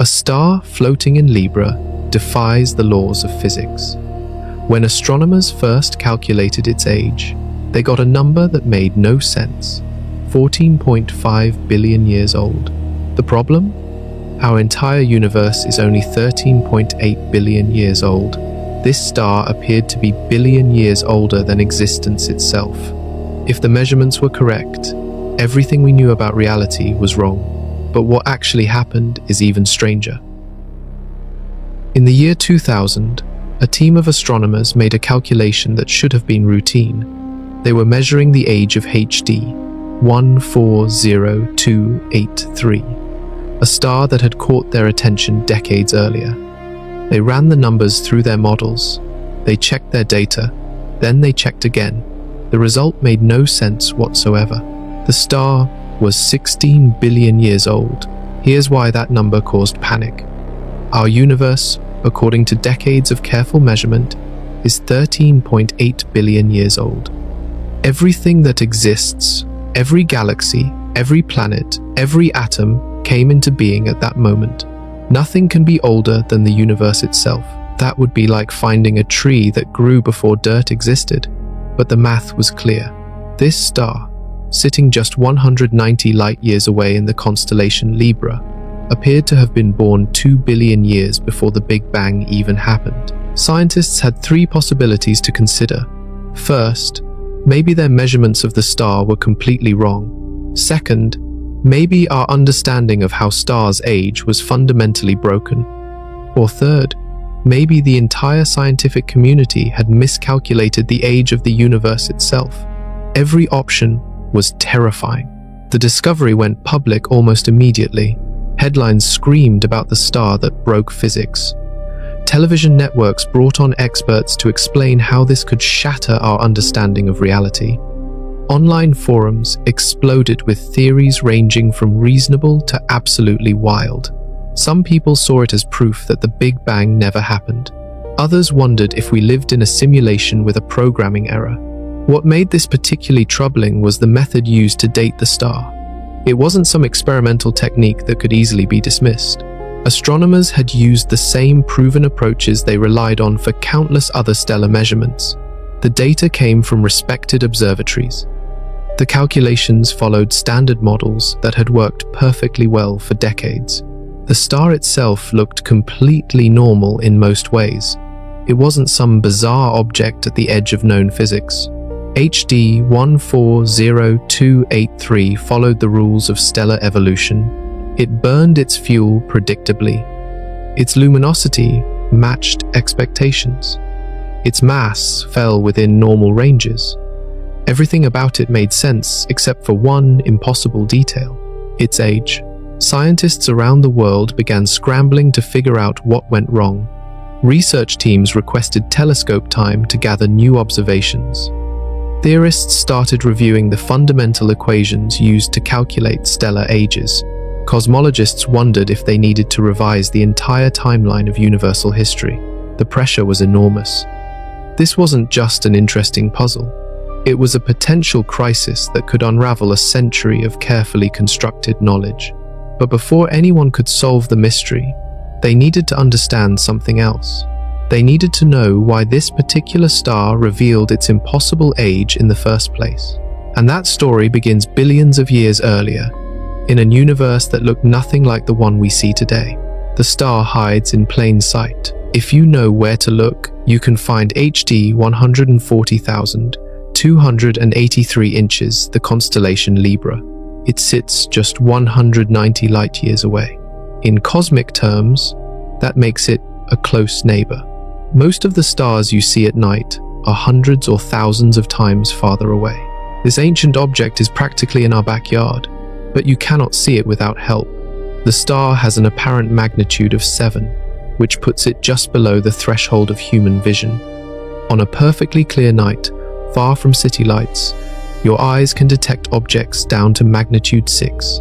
A star floating in Libra defies the laws of physics. When astronomers first calculated its age, they got a number that made no sense: 14.5 billion years old. The problem? Our entire universe is only 13.8 billion years old. This star appeared to be billion years older than existence itself. If the measurements were correct, everything we knew about reality was wrong. But what actually happened is even stranger. In the year 2000, a team of astronomers made a calculation that should have been routine. They were measuring the age of HD 140283, a star that had caught their attention decades earlier. They ran the numbers through their models. They checked their data. Then they checked again. The result made no sense whatsoever. The star was 16 billion years old. Here's why that number caused panic. Our universe, according to decades of careful measurement, is 13.8 billion years old. Everything that exists, every galaxy, every planet, every atom, came into being at that moment. Nothing can be older than the universe itself. That would be like finding a tree that grew before dirt existed. But the math was clear. This star, sitting just 190 light-years away in the constellation Libra, appeared to have been born 2 billion years before the Big Bang even happened. Scientists had three possibilities to consider. First, maybe their measurements of the star were completely wrong. Second, maybe our understanding of how stars age was fundamentally broken. Or third, maybe the entire scientific community had miscalculated the age of the universe itself. Every option was terrifying. The discovery went public almost immediately. Headlines screamed about the star that broke physics. Television networks brought on experts to explain how this could shatter our understanding of reality. Online forums exploded with theories ranging from reasonable to absolutely wild. Some people saw it as proof that the Big Bang never happened. Others wondered if we lived in a simulation with a programming error. What made this particularly troubling was the method used to date the star. It wasn't some experimental technique that could easily be dismissed. Astronomers had used the same proven approaches they relied on for countless other stellar measurements. The data came from respected observatories. The calculations followed standard models that had worked perfectly well for decades. The star itself looked completely normal in most ways. It wasn't some bizarre object at the edge of known physics. HD 140283 followed the rules of stellar evolution. It burned its fuel predictably. Its luminosity matched expectations. Its mass fell within normal ranges. Everything about it made sense except for one impossible detail: its age. Scientists around the world began scrambling to figure out what went wrong. Research teams requested telescope time to gather new observations. Theorists started reviewing the fundamental equations used to calculate stellar ages. Cosmologists wondered if they needed to revise the entire timeline of universal history. The pressure was enormous. This wasn't just an interesting puzzle. It was a potential crisis that could unravel a century of carefully constructed knowledge. But before anyone could solve the mystery, they needed to understand something else. They needed to know why this particular star revealed its impossible age in the first place. And that story begins billions of years earlier, in a universe that looked nothing like the one we see today. The star hides in plain sight. If you know where to look, you can find HD 140,283 inches, the constellation Libra. It sits just 190 light-years away. In cosmic terms, that makes it a close neighbor. Most of the stars you see at night are hundreds or thousands of times farther away. This ancient object is practically in our backyard, but you cannot see it without help. The star has an apparent magnitude of 7, which puts it just below the threshold of human vision. On a perfectly clear night, far from city lights, your eyes can detect objects down to magnitude 6.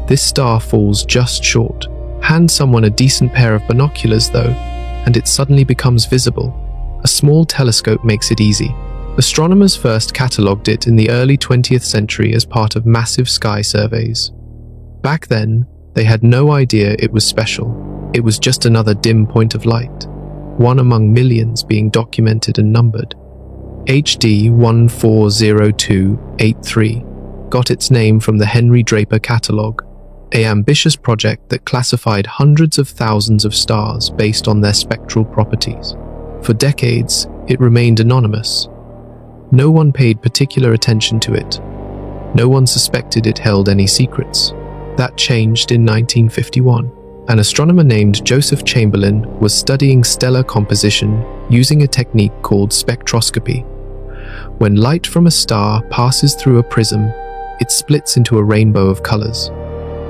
This star falls just short. Hand someone a decent pair of binoculars, though, and it suddenly becomes visible. A small telescope makes it easy. Astronomers first catalogued it in the early 20th century as part of massive sky surveys. Back then, They had no idea it was special. It was just another dim point of light, one among millions being documented and numbered. HD 140283 got its name from the Henry Draper Catalogue, an ambitious project that classified hundreds of thousands of stars based on their spectral properties. For decades, it remained anonymous. No one paid particular attention to it. No one suspected it held any secrets. That changed in 1951. An astronomer named Joseph Chamberlain was studying stellar composition using a technique called spectroscopy. When light from a star passes through a prism, it splits into a rainbow of colors.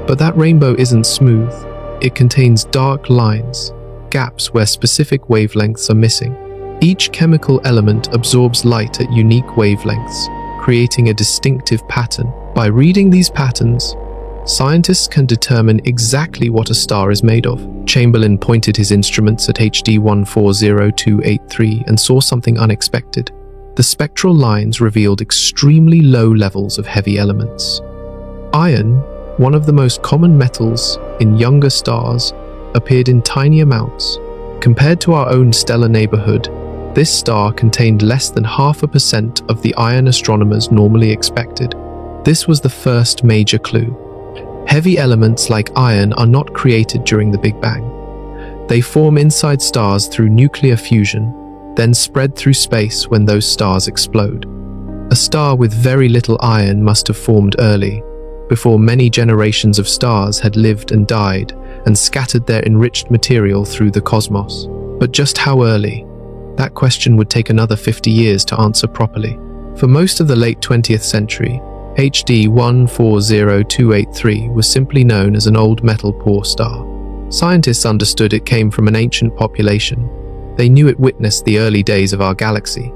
But that rainbow isn't smooth. It contains dark lines, gaps where specific wavelengths are missing. Each chemical element absorbs light at unique wavelengths, creating a distinctive pattern. By reading these patterns, scientists can determine exactly what a star is made of. Chamberlain pointed his instruments at HD 140283 and saw something unexpected. The spectral lines revealed extremely low levels of heavy elements. Iron, one of the most common metals in younger stars, appeared in tiny amounts. Compared to our own stellar neighborhood, this star contained less than 0.5% of the iron astronomers normally expected. This was the first major clue. Heavy elements like iron are not created during the Big Bang. They form inside stars through nuclear fusion, then spread through space when those stars explode. A star with very little iron must have formed early, before many generations of stars had lived and died and scattered their enriched material through the cosmos. But just how early? That question would take another 50 years to answer properly. For most of the late 20th century, HD 140283 was simply known as an old metal poor star. Scientists understood it came from an ancient population. They knew it witnessed the early days of our galaxy,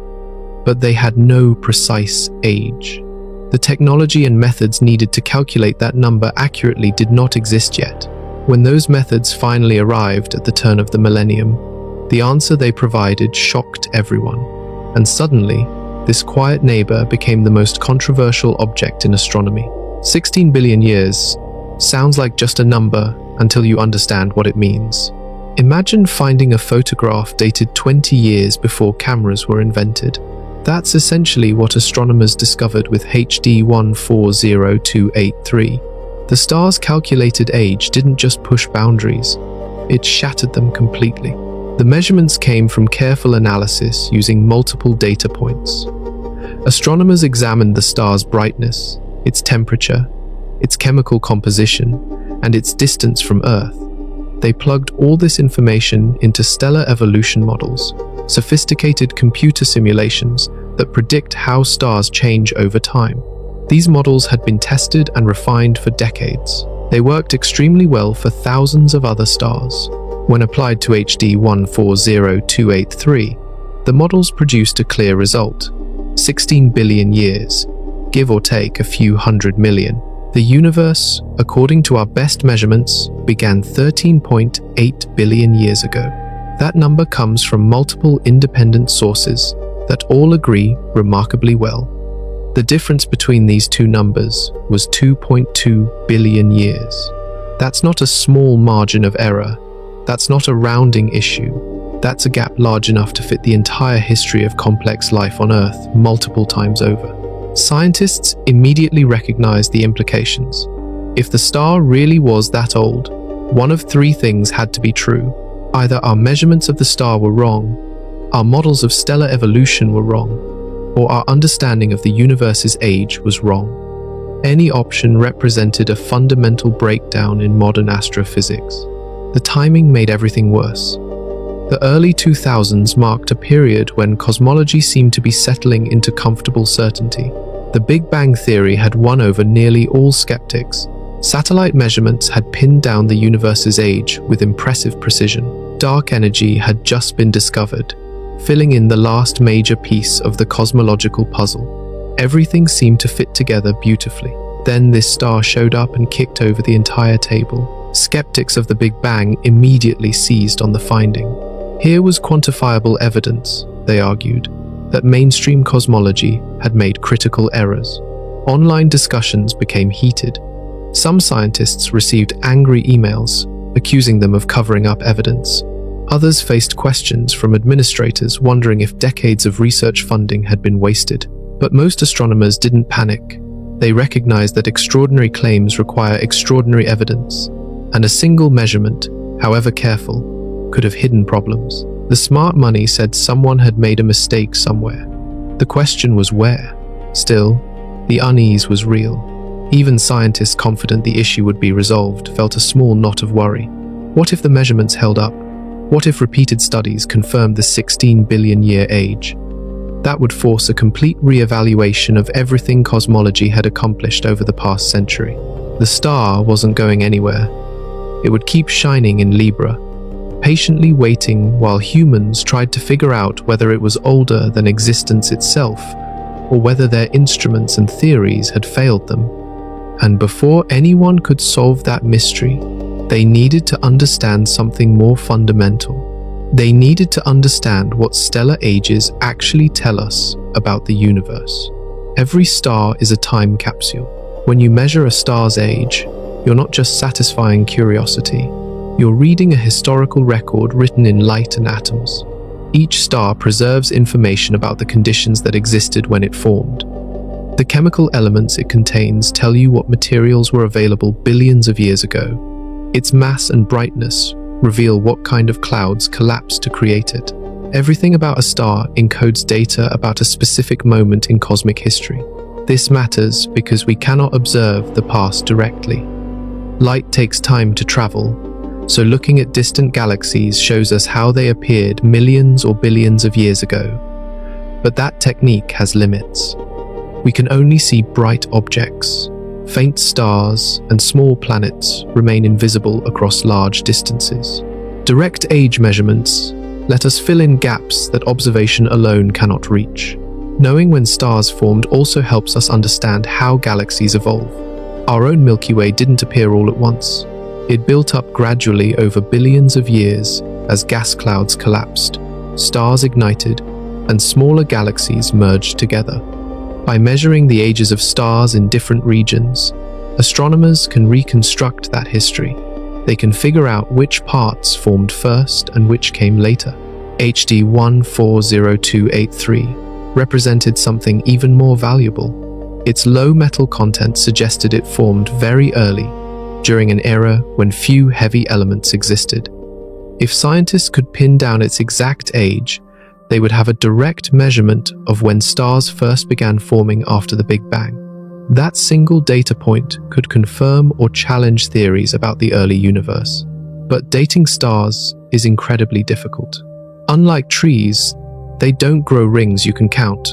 but they had no precise age. The technology and methods needed to calculate that number accurately did not exist yet. When those methods finally arrived at the turn of the millennium, the answer they provided shocked everyone, and suddenly, this quiet neighbor became the most controversial object in astronomy. 16 billion years sounds like just a number until you understand what it means. Imagine finding a photograph dated 20 years before cameras were invented. That's essentially what astronomers discovered with HD 140283. The star's calculated age didn't just push boundaries, it shattered them completely. The measurements came from careful analysis using multiple data points. Astronomers examined the star's brightness, its temperature, its chemical composition, and its distance from Earth. They plugged all this information into stellar evolution models, sophisticated computer simulations that predict how stars change over time. These models had been tested and refined for decades. They worked extremely well for thousands of other stars. When applied to HD 140283, the models produced a clear result. 16 billion years, give or take a few hundred million. The universe, according to our best measurements, began 13.8 billion years ago. That number comes from multiple independent sources that all agree remarkably well. The difference between these two numbers was 2.2 billion years. That's not a small margin of error. That's not a rounding issue. That's a gap large enough to fit the entire history of complex life on Earth multiple times over. Scientists immediately recognized the implications. If the star really was that old, one of three things had to be true. Either our measurements of the star were wrong, our models of stellar evolution were wrong, or our understanding of the universe's age was wrong. Any option represented a fundamental breakdown in modern astrophysics. The timing made everything worse. The early 2000s marked a period when cosmology seemed to be settling into comfortable certainty. The Big Bang theory had won over nearly all skeptics. Satellite measurements had pinned down the universe's age with impressive precision. Dark energy had just been discovered, filling in the last major piece of the cosmological puzzle. Everything seemed to fit together beautifully. Then this star showed up and kicked over the entire table. Skeptics of the Big Bang immediately seized on the finding. Here was quantifiable evidence, they argued, that mainstream cosmology had made critical errors. Online discussions became heated. Some scientists received angry emails accusing them of covering up evidence. Others faced questions from administrators wondering if decades of research funding had been wasted. But most astronomers didn't panic. They recognized that extraordinary claims require extraordinary evidence, and a single measurement, however careful, could have hidden problems. The smart money said someone had made a mistake somewhere. The question was where. Still, the unease was real. Even scientists confident the issue would be resolved felt a small knot of worry. What if the measurements held up? What if repeated studies confirmed the 16 billion year age? That would force a complete re-evaluation of everything cosmology had accomplished over the past century. The star wasn't going anywhere. It would keep shining in Libra, patiently waiting while humans tried to figure out whether it was older than existence itself, or whether their instruments and theories had failed them. And before anyone could solve that mystery, they needed to understand something more fundamental. They needed to understand what stellar ages actually tell us about the universe. Every star is a time capsule. When you measure a star's age, you're not just satisfying curiosity. You're reading a historical record written in light and atoms. Each star preserves information about the conditions that existed when it formed. The chemical elements it contains tell you what materials were available billions of years ago. Its mass and brightness reveal what kind of clouds collapsed to create it. Everything about a star encodes data about a specific moment in cosmic history. This matters because we cannot observe the past directly. Light takes time to travel, so looking at distant galaxies shows us how they appeared millions or billions of years ago. But that technique has limits. We can only see bright objects. Faint stars and small planets remain invisible across large distances. Direct age measurements let us fill in gaps that observation alone cannot reach. Knowing when stars formed also helps us understand how galaxies evolve. Our own Milky Way didn't appear all at once. It built up gradually over billions of years as gas clouds collapsed, stars ignited, and smaller galaxies merged together. By measuring the ages of stars in different regions, astronomers can reconstruct that history. They can figure out which parts formed first and which came later. HD 140283 represented something even more valuable. Its low metal content suggested it formed very early, during an era when few heavy elements existed. If scientists could pin down its exact age, they would have a direct measurement of when stars first began forming after the Big Bang. That single data point could confirm or challenge theories about the early universe. But dating stars is incredibly difficult. Unlike trees, they don't grow rings you can count.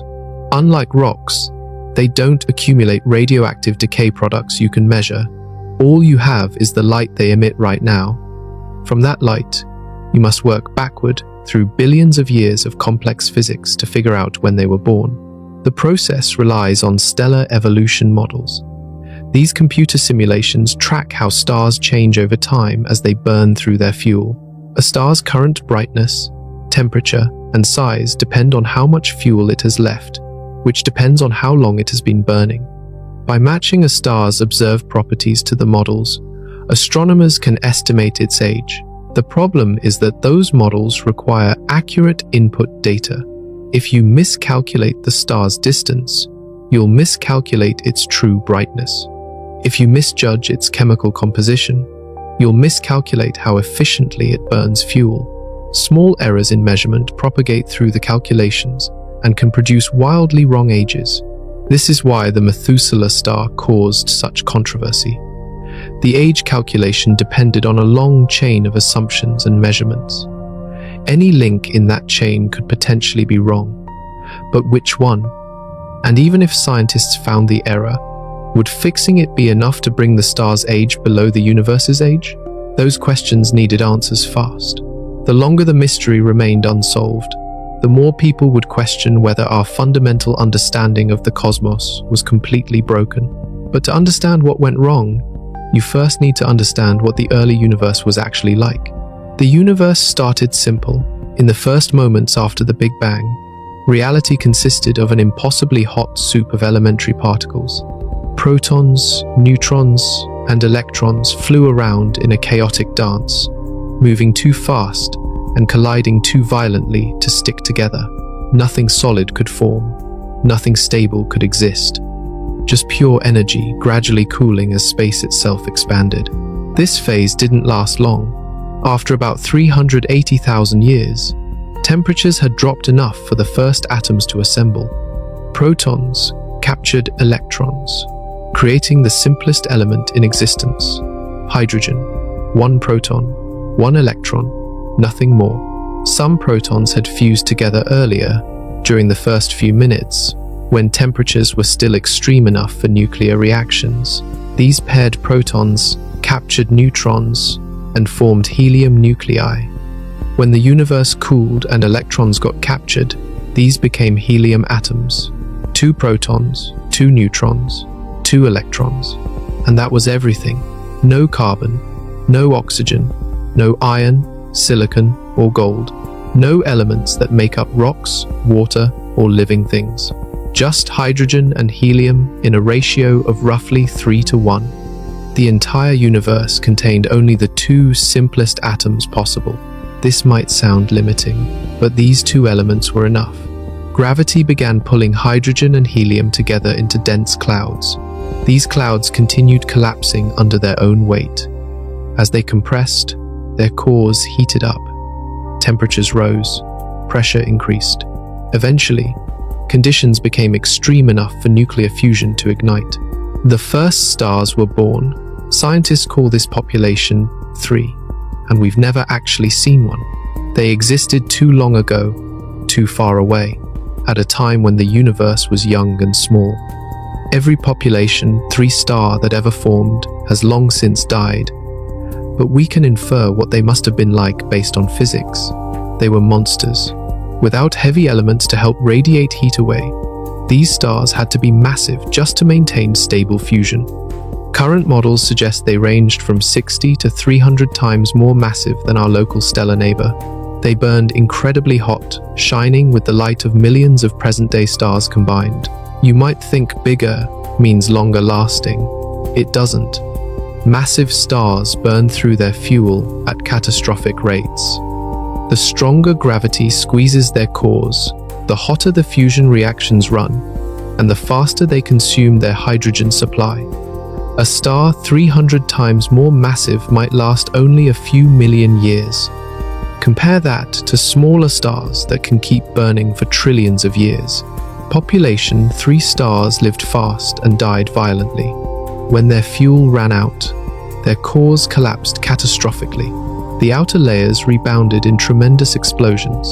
Unlike rocks, they don't accumulate radioactive decay products you can measure. All you have is the light they emit right now. From that light, you must work backward through billions of years of complex physics to figure out when they were born. The process relies on stellar evolution models. These computer simulations track how stars change over time as they burn through their fuel. A star's current brightness, temperature, and size depend on how much fuel it has left, which depends on how long it has been burning. By matching a star's observed properties to the models, astronomers can estimate its age. The problem is that those models require accurate input data. If you miscalculate the star's distance, you'll miscalculate its true brightness. If you misjudge its chemical composition, you'll miscalculate how efficiently it burns fuel. Small errors in measurement propagate through the calculations and can produce wildly wrong ages. This is why the Methuselah star caused such controversy. The age calculation depended on a long chain of assumptions and measurements. Any link in that chain could potentially be wrong. But which one? And even if scientists found the error, would fixing it be enough to bring the star's age below the universe's age? Those questions needed answers fast. The longer the mystery remained unsolved, the more people would question whether our fundamental understanding of the cosmos was completely broken. But to understand what went wrong, you first need to understand what the early universe was actually like. The universe started simple. In the first moments after the Big Bang, reality consisted of an impossibly hot soup of elementary particles. Protons, neutrons, and electrons flew around in a chaotic dance, moving too fast and colliding too violently to stick together. Nothing solid could form, nothing stable could exist. Just pure energy gradually cooling as space itself expanded. This phase didn't last long. After about 380,000 years, temperatures had dropped enough for the first atoms to assemble. Protons captured electrons, creating the simplest element in existence: hydrogen. One proton, one electron, nothing more. Some protons had fused together earlier, during the first few minutes, when temperatures were still extreme enough for nuclear reactions. These paired protons captured neutrons and formed helium nuclei. When the universe cooled and electrons got captured, these became helium atoms. 2 protons, 2 neutrons, 2 electrons. And that was everything. No carbon, no oxygen, no iron, silicon, or gold. No elements that make up rocks, water, or living things. Just hydrogen and helium in a ratio of roughly 3:1. The entire universe contained only the 2 simplest atoms possible. This might sound limiting, but these 2 elements were enough. Gravity began pulling hydrogen and helium together into dense clouds. These clouds continued collapsing under their own weight. As they compressed, their cores heated up. Temperatures rose, pressure increased. Eventually, conditions became extreme enough for nuclear fusion to ignite. The first stars were born. Scientists call this population 3, and we've never actually seen one. They existed too long ago, too far away, at a time when the universe was young and small. Every population 3 star that ever formed has long since died, but we can infer what they must have been like based on physics. They were monsters, without heavy elements to help radiate heat away. These stars had to be massive just to maintain stable fusion. Current models suggest they ranged from 60 to 300 times more massive than our local stellar neighbor. They burned incredibly hot, shining with the light of millions of present-day stars combined. You might think bigger means longer lasting. It doesn't. Massive stars burn through their fuel at catastrophic rates. The stronger gravity squeezes their cores, the hotter the fusion reactions run, and the faster they consume their hydrogen supply. A star 300 times more massive might last only a few million years. Compare that to smaller stars that can keep burning for trillions of years. Population 3 stars lived fast and died violently. When their fuel ran out, their cores collapsed catastrophically. The outer layers rebounded in tremendous explosions.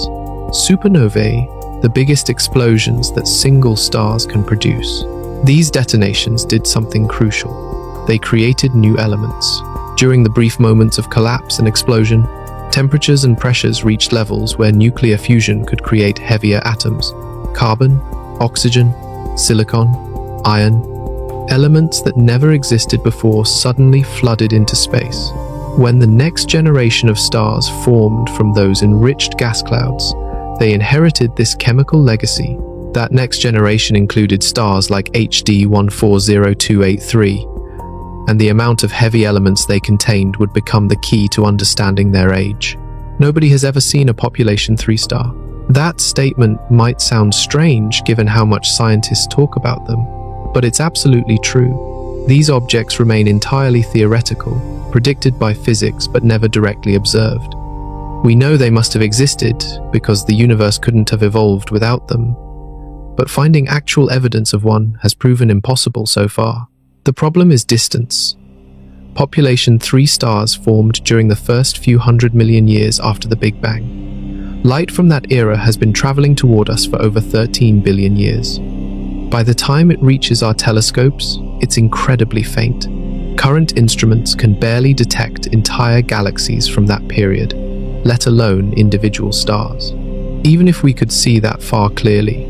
Supernovae, the biggest explosions that single stars can produce. These detonations did something crucial. They created new elements. During the brief moments of collapse and explosion, temperatures and pressures reached levels where nuclear fusion could create heavier atoms. Carbon, oxygen, silicon, iron. Elements that never existed before suddenly flooded into space. When the next generation of stars formed from those enriched gas clouds, they inherited this chemical legacy. That next generation included stars like HD 140283, and the amount of heavy elements they contained would become the key to understanding their age. Nobody has ever seen a population 3 star. That statement might sound strange given how much scientists talk about them, but it's absolutely true. These objects remain entirely theoretical, predicted by physics but never directly observed. We know they must have existed because the universe couldn't have evolved without them, but finding actual evidence of one has proven impossible so far. The problem is distance. Population 3 stars formed during the first few 100 million years after the Big Bang. Light from that era has been traveling toward us for over 13 billion years. By the time it reaches our telescopes, it's incredibly faint. Current instruments can barely detect entire galaxies from that period, let alone individual stars. Even if we could see that far clearly,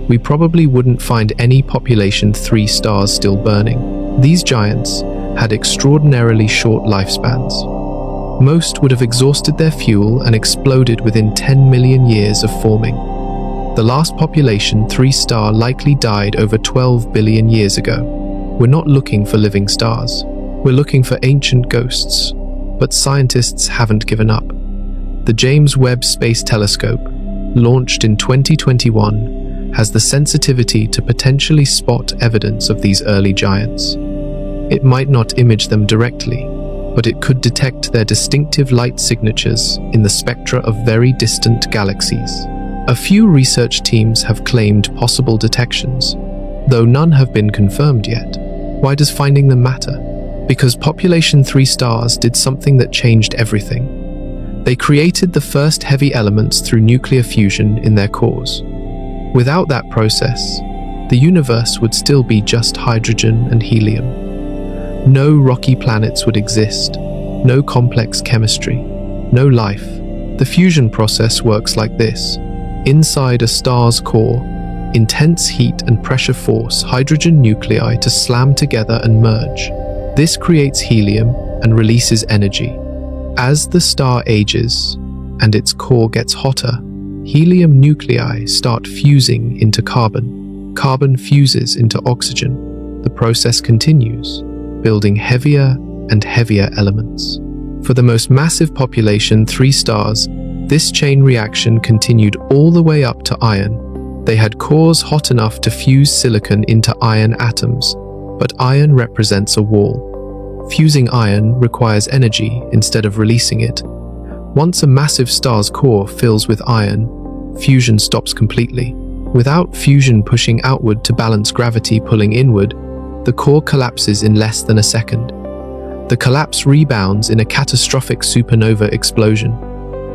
we probably wouldn't find any population 3 stars still burning. These giants had extraordinarily short lifespans. Most would have exhausted their fuel and exploded within 10 million years of forming. The last population 3 star likely died over 12 billion years ago. We're not looking for living stars. We're looking for ancient ghosts, but scientists haven't given up. The James Webb Space Telescope, launched in 2021, has the sensitivity to potentially spot evidence of these early giants. It might not image them directly, but it could detect their distinctive light signatures in the spectra of very distant galaxies. A few research teams have claimed possible detections, though none have been confirmed yet. Why does finding them matter? Because Population 3 stars did something that changed everything. They created the first heavy elements through nuclear fusion in their cores. Without that process, the universe would still be just hydrogen and helium. No rocky planets would exist, no complex chemistry, no life. The fusion process works like this. Inside a star's core, intense heat and pressure force hydrogen nuclei to slam together and merge. This creates helium and releases energy. As the star ages and its core gets hotter, helium nuclei start fusing into carbon. Carbon fuses into oxygen. The process continues, building heavier and heavier elements. For the most massive Population 3 stars, this chain reaction continued all the way up to iron. They had cores hot enough to fuse silicon into iron atoms, but iron represents a wall. Fusing iron requires energy instead of releasing it. Once a massive star's core fills with iron, fusion stops completely. Without fusion pushing outward to balance gravity pulling inward, the core collapses in less than a second. The collapse rebounds in a catastrophic supernova explosion.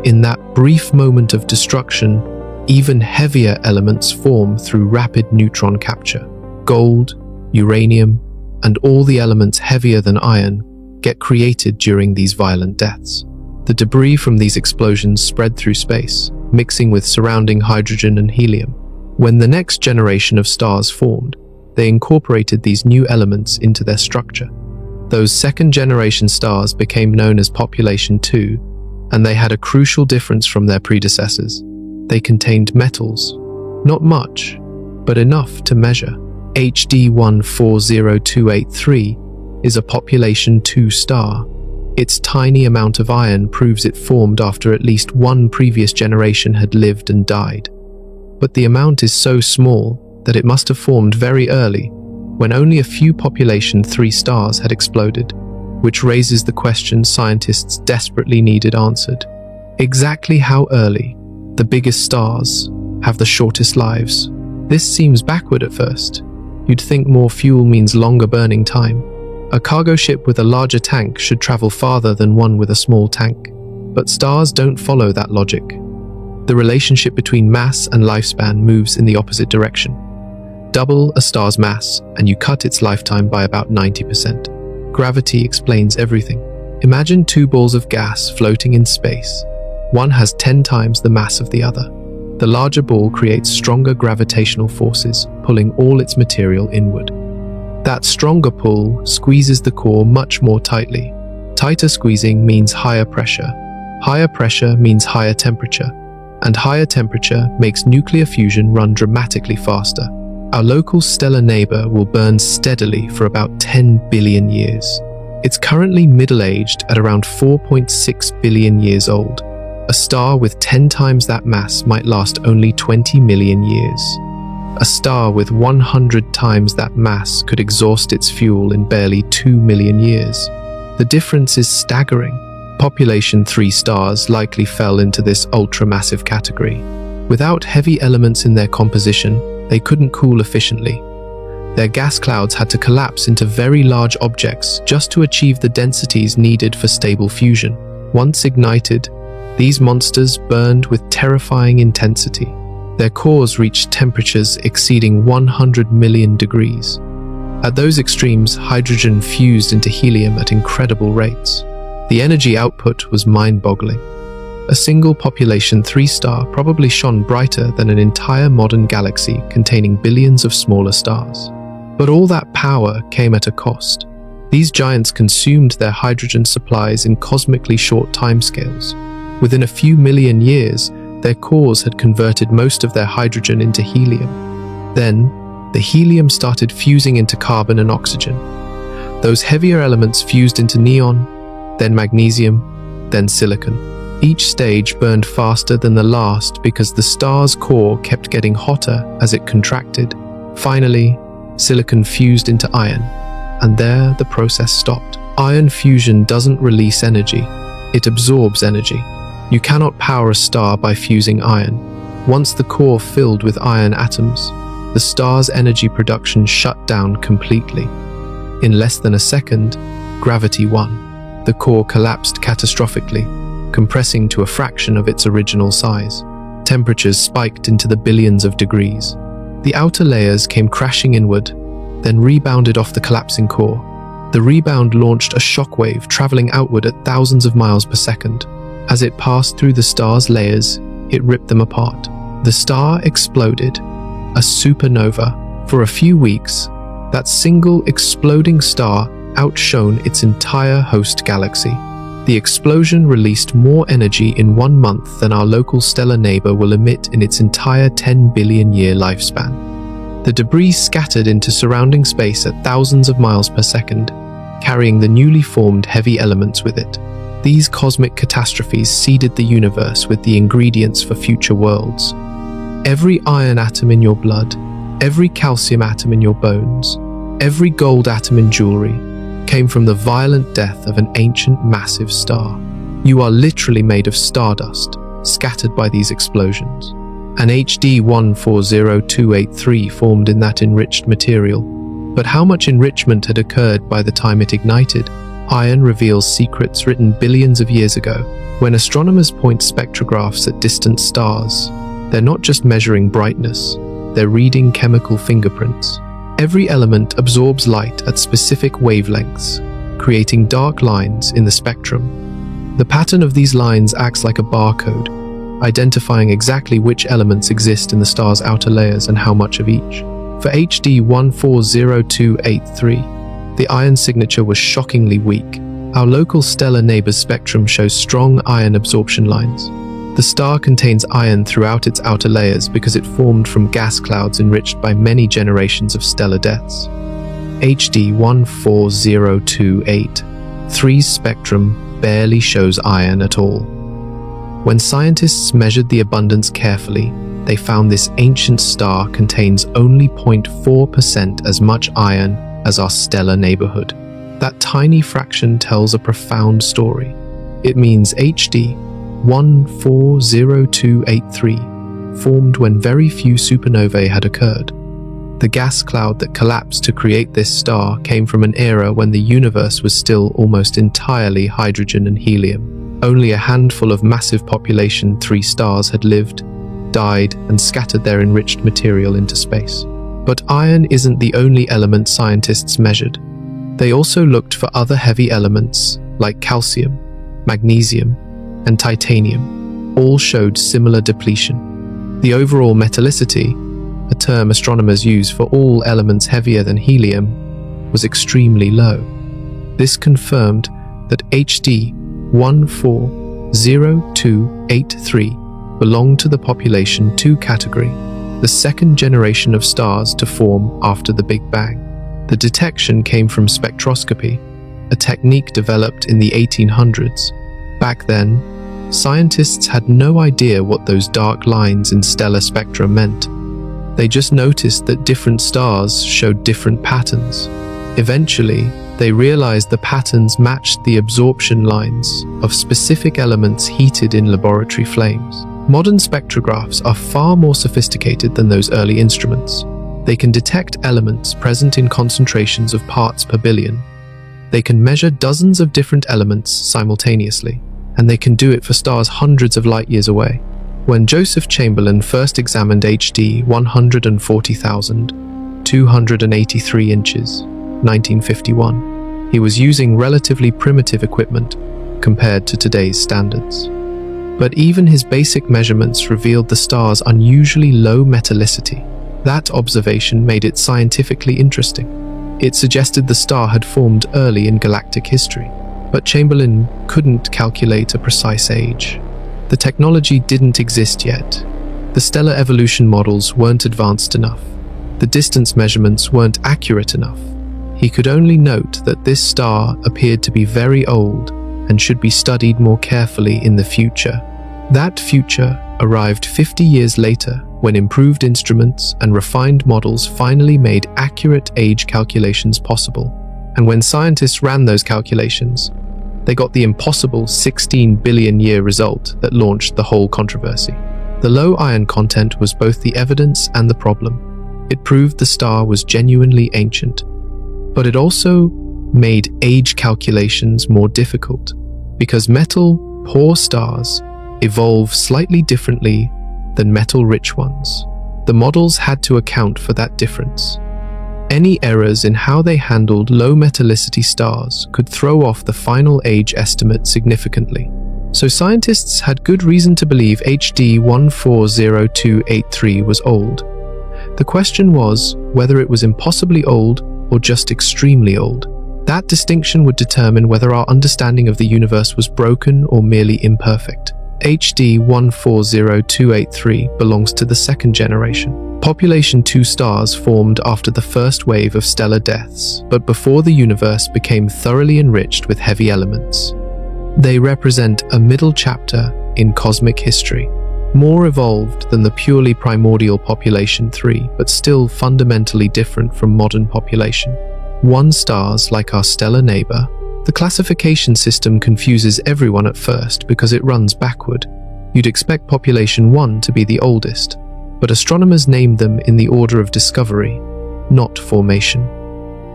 In that brief moment of destruction, even heavier elements form through rapid neutron capture. Gold, uranium, and all the elements heavier than iron get created during these violent deaths. The debris from these explosions spread through space, mixing with surrounding hydrogen and helium. When the next generation of stars formed, they incorporated these new elements into their structure. Those second-generation stars became known as Population 2, and they had a crucial difference from their predecessors. They contained metals, not much, but enough to measure. HD 140283 is a Population 2 star. Its tiny amount of iron proves it formed after at least one previous generation had lived and died. But the amount is so small that it must have formed very early, when only a few Population 3 stars had exploded, which raises the question scientists desperately needed answered. Exactly how early the biggest stars have the shortest lives? This seems backward at first. You'd think more fuel means longer burning time. A cargo ship with a larger tank should travel farther than one with a small tank. But stars don't follow that logic. The relationship between mass and lifespan moves in the opposite direction. Double a star's mass, and you cut its lifetime by about 90%. Gravity explains everything. Imagine two balls of gas floating in space. One has 10 times the mass of the other. The larger ball creates stronger gravitational forces, pulling all its material inward. That stronger pull squeezes the core much more tightly. Tighter squeezing means higher pressure. Higher pressure means higher temperature. And higher temperature makes nuclear fusion run dramatically faster. Our local stellar neighbor will burn steadily for about 10 billion years. It's currently middle-aged at around 4.6 billion years old. A star with 10 times that mass might last only 20 million years. A star with 100 times that mass could exhaust its fuel in barely 2 million years. The difference is staggering. Population 3 stars likely fell into this ultra-massive category. Without heavy elements in their composition, they couldn't cool efficiently. Their gas clouds had to collapse into very large objects just to achieve the densities needed for stable fusion. Once ignited, these monsters burned with terrifying intensity. Their cores reached temperatures exceeding 100 million degrees. At those extremes, hydrogen fused into helium at incredible rates. The energy output was mind-boggling. A single Population 3 star probably shone brighter than an entire modern galaxy containing billions of smaller stars. But all that power came at a cost. These giants consumed their hydrogen supplies in cosmically short timescales. Within a few million years, their cores had converted most of their hydrogen into helium. Then, the helium started fusing into carbon and oxygen. Those heavier elements fused into neon, then magnesium, then silicon. Each stage burned faster than the last because the star's core kept getting hotter as it contracted. Finally, silicon fused into iron, and there the process stopped. Iron fusion doesn't release energy, it absorbs energy. You cannot power a star by fusing iron. Once the core filled with iron atoms, the star's energy production shut down completely. In less than a second, gravity won. The core collapsed catastrophically, compressing to a fraction of its original size. Temperatures spiked into the billions of degrees. The outer layers came crashing inward, then rebounded off the collapsing core. The rebound launched a shockwave traveling outward at thousands of miles per second. As it passed through the star's layers, it ripped them apart. The star exploded, a supernova. For a few weeks, that single exploding star outshone its entire host galaxy. The explosion released more energy in 1 month than our local stellar neighbor will emit in its entire 10 billion year lifespan. The debris scattered into surrounding space at thousands of miles per second, carrying the newly formed heavy elements with it. These cosmic catastrophes seeded the universe with the ingredients for future worlds. Every iron atom in your blood, every calcium atom in your bones, every gold atom in jewelry, came from the violent death of an ancient massive star. You are literally made of stardust, scattered by these explosions. An HD 140283 formed in that enriched material. But how much enrichment had occurred by the time it ignited? Iron reveals secrets written billions of years ago. When astronomers point spectrographs at distant stars, they're not just measuring brightness, they're reading chemical fingerprints. Every element absorbs light at specific wavelengths, creating dark lines in the spectrum. The pattern of these lines acts like a barcode, identifying exactly which elements exist in the star's outer layers and how much of each. For HD 140283, the iron signature was shockingly weak. Our local stellar neighbor's spectrum shows strong iron absorption lines. The star contains iron throughout its outer layers because it formed from gas clouds enriched by many generations of stellar deaths. HD 140283's spectrum barely shows iron at all. When scientists measured the abundance carefully, they found this ancient star contains only 0.4% as much iron as our stellar neighborhood. That tiny fraction tells a profound story. It means HD 140283 formed when very few supernovae had occurred. The gas cloud that collapsed to create this star came from an era when the universe was still almost entirely hydrogen and helium. Only a handful of massive population 3 stars had lived, died, and scattered their enriched material into space. But iron isn't the only element scientists measured. They also looked for other heavy elements like calcium, magnesium, and titanium. All showed similar depletion. The overall metallicity, a term astronomers use for all elements heavier than helium, was extremely low. This confirmed that HD 140283 belonged to the population 2 category, the second generation of stars to form after the Big Bang. The detection came from spectroscopy, a technique developed in the 1800s. Back then, scientists had no idea what those dark lines in stellar spectra meant. They just noticed that different stars showed different patterns. Eventually, they realized the patterns matched the absorption lines of specific elements heated in laboratory flames. Modern spectrographs are far more sophisticated than those early instruments. They can detect elements present in concentrations of parts per billion. They can measure dozens of different elements simultaneously, and they can do it for stars hundreds of light years away. When Joseph Chamberlain first examined HD 140,283 inches, 1951, he was using relatively primitive equipment compared to today's standards. But even his basic measurements revealed the star's unusually low metallicity. That observation made it scientifically interesting. It suggested the star had formed early in galactic history, but Chamberlain couldn't calculate a precise age. The technology didn't exist yet. The stellar evolution models weren't advanced enough. The distance measurements weren't accurate enough. He could only note that this star appeared to be very old and should be studied more carefully in the future. That future arrived 50 years later when improved instruments and refined models finally made accurate age calculations possible. And when scientists ran those calculations, they got the impossible 16 billion year result that launched the whole controversy. The low iron content was both the evidence and the problem. It proved the star was genuinely ancient, but it also made age calculations more difficult because metal-poor stars evolve slightly differently than metal-rich ones. The models had to account for that difference. Any errors in how they handled low metallicity stars could throw off the final age estimate significantly. So scientists had good reason to believe HD 140283 was old. The question was whether it was impossibly old or just extremely old. That distinction would determine whether our understanding of the universe was broken or merely imperfect. HD 140283 belongs to the second generation. Population 2 stars formed after the first wave of stellar deaths, but before the universe became thoroughly enriched with heavy elements. They represent a middle chapter in cosmic history, more evolved than the purely primordial population 3, but still fundamentally different from modern population 1 stars like our stellar neighbor. The classification system confuses everyone at first because it runs backward. You'd expect population 1 to be the oldest, but astronomers named them in the order of discovery, not formation.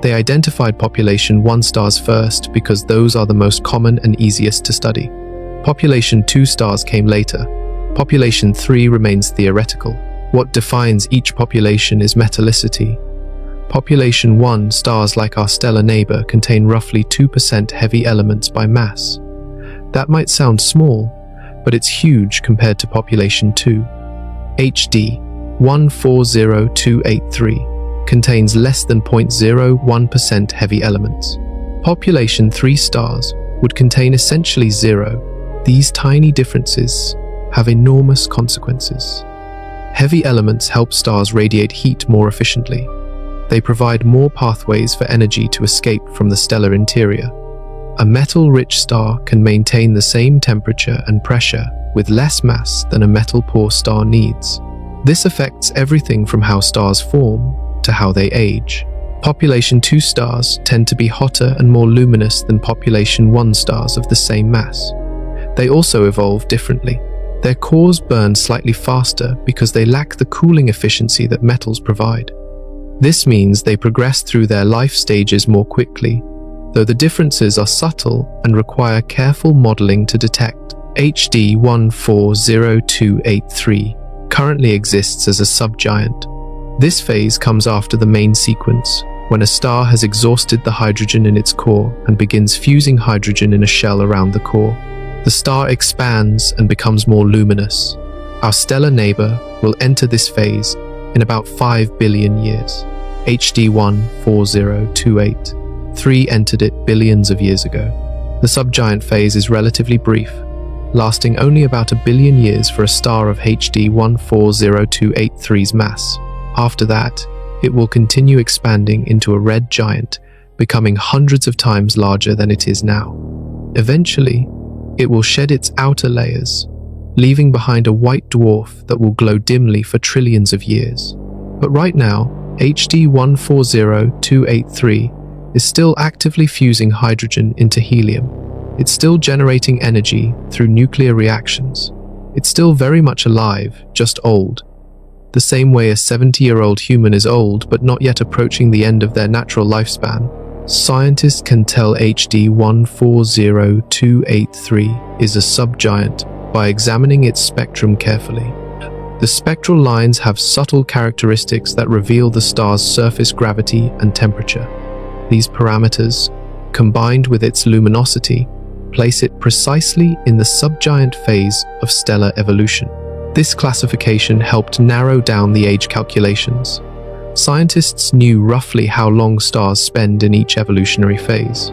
They identified population 1 stars first because those are the most common and easiest to study. Population 2 stars came later. Population 3 remains theoretical. What defines each population is metallicity. Population 1 stars like our stellar neighbor contain roughly 2% heavy elements by mass. That might sound small, but it's huge compared to population 2. HD 140283 contains less than 0.01% heavy elements. Population 3 stars would contain essentially zero. These tiny differences have enormous consequences. Heavy elements help stars radiate heat more efficiently. They provide more pathways for energy to escape from the stellar interior. A metal-rich star can maintain the same temperature and pressure with less mass than a metal-poor star needs. This affects everything from how stars form to how they age. Population 2 stars tend to be hotter and more luminous than population 1 stars of the same mass. They also evolve differently. Their cores burn slightly faster because they lack the cooling efficiency that metals provide. This means they progress through their life stages more quickly, though the differences are subtle and require careful modeling to detect. HD 140283 currently exists as a subgiant. This phase comes after the main sequence, when a star has exhausted the hydrogen in its core and begins fusing hydrogen in a shell around the core. The star expands and becomes more luminous. Our stellar neighbor will enter this phase in about 5 billion years. HD 140283 entered it billions of years ago. The subgiant phase is relatively brief, lasting only about 1 billion years for a star of HD 140283's mass. After that, it will continue expanding into a red giant, becoming hundreds of times larger than it is now. Eventually, it will shed its outer layers, leaving behind a white dwarf that will glow dimly for trillions of years. But right now, HD 140283 is still actively fusing hydrogen into helium. It's still generating energy through nuclear reactions. It's still very much alive, just old. The same way a 70-year-old human is old but not yet approaching the end of their natural lifespan, scientists can tell HD 140283 is a subgiant by examining its spectrum carefully. The spectral lines have subtle characteristics that reveal the star's surface gravity and temperature. These parameters, combined with its luminosity, place it precisely in the subgiant phase of stellar evolution. This classification helped narrow down the age calculations. Scientists knew roughly how long stars spend in each evolutionary phase.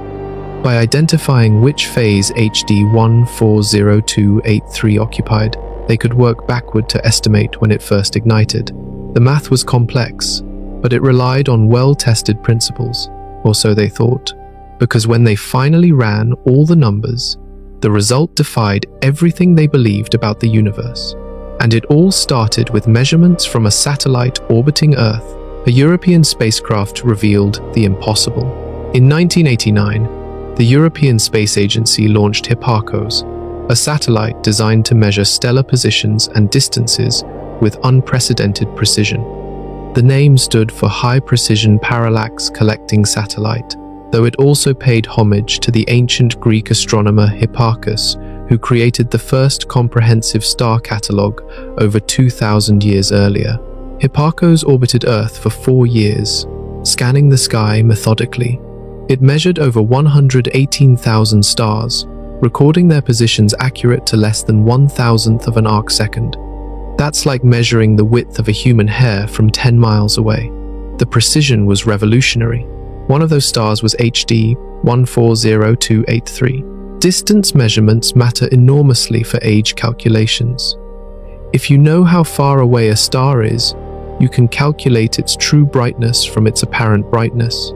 By identifying which phase HD 140283 occupied, they could work backward to estimate when it first ignited. The math was complex, but it relied on well-tested principles. or so they thought, because when they finally ran all the numbers, the result defied everything they believed about the universe. And it all started with measurements from a satellite orbiting Earth. A European spacecraft revealed the impossible. In 1989, the European Space Agency launched Hipparcos, a satellite designed to measure stellar positions and distances with unprecedented precision. The name stood for High Precision Parallax Collecting Satellite, though it also paid homage to the ancient Greek astronomer Hipparchus, who created the first comprehensive star catalogue over 2,000 years earlier. Hipparcos orbited Earth for 4 years, scanning the sky methodically. It measured over 118,000 stars, recording their positions accurate to less than 1,000th of an arcsecond. That's like measuring the width of a human hair from 10 miles away. The precision was revolutionary. One of those stars was HD 140283. Distance measurements matter enormously for age calculations. If you know how far away a star is, you can calculate its true brightness from its apparent brightness.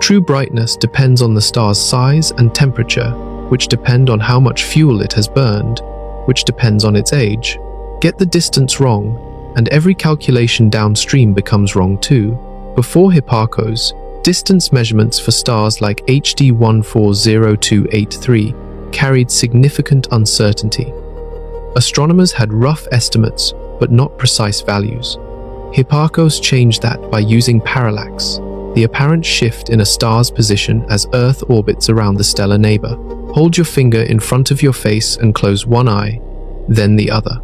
True brightness depends on the star's size and temperature, which depend on how much fuel it has burned, which depends on its age. Get the distance wrong, and every calculation downstream becomes wrong too. Before Hipparcos, distance measurements for stars like HD 140283 carried significant uncertainty. Astronomers had rough estimates, but not precise values. Hipparcos changed that by using parallax, the apparent shift in a star's position as Earth orbits around the stellar neighbor. Hold your finger in front of your face and close one eye, then the other.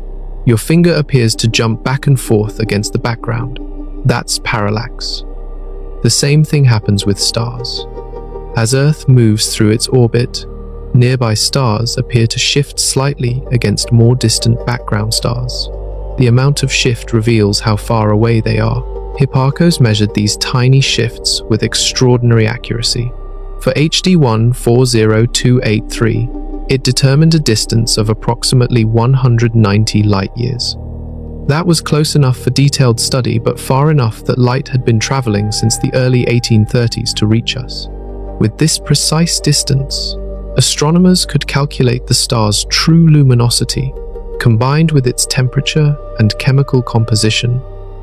Your finger appears to jump back and forth against the background. That's parallax. The same thing happens with stars. As Earth moves through its orbit, nearby stars appear to shift slightly against more distant background stars. The amount of shift reveals how far away they are. Hipparcos measured these tiny shifts with extraordinary accuracy. For HD 140283, it determined a distance of approximately 190 light-years. That was close enough for detailed study, but far enough that light had been traveling since the early 1830s to reach us. With this precise distance, astronomers could calculate the star's true luminosity. Combined with its temperature and chemical composition,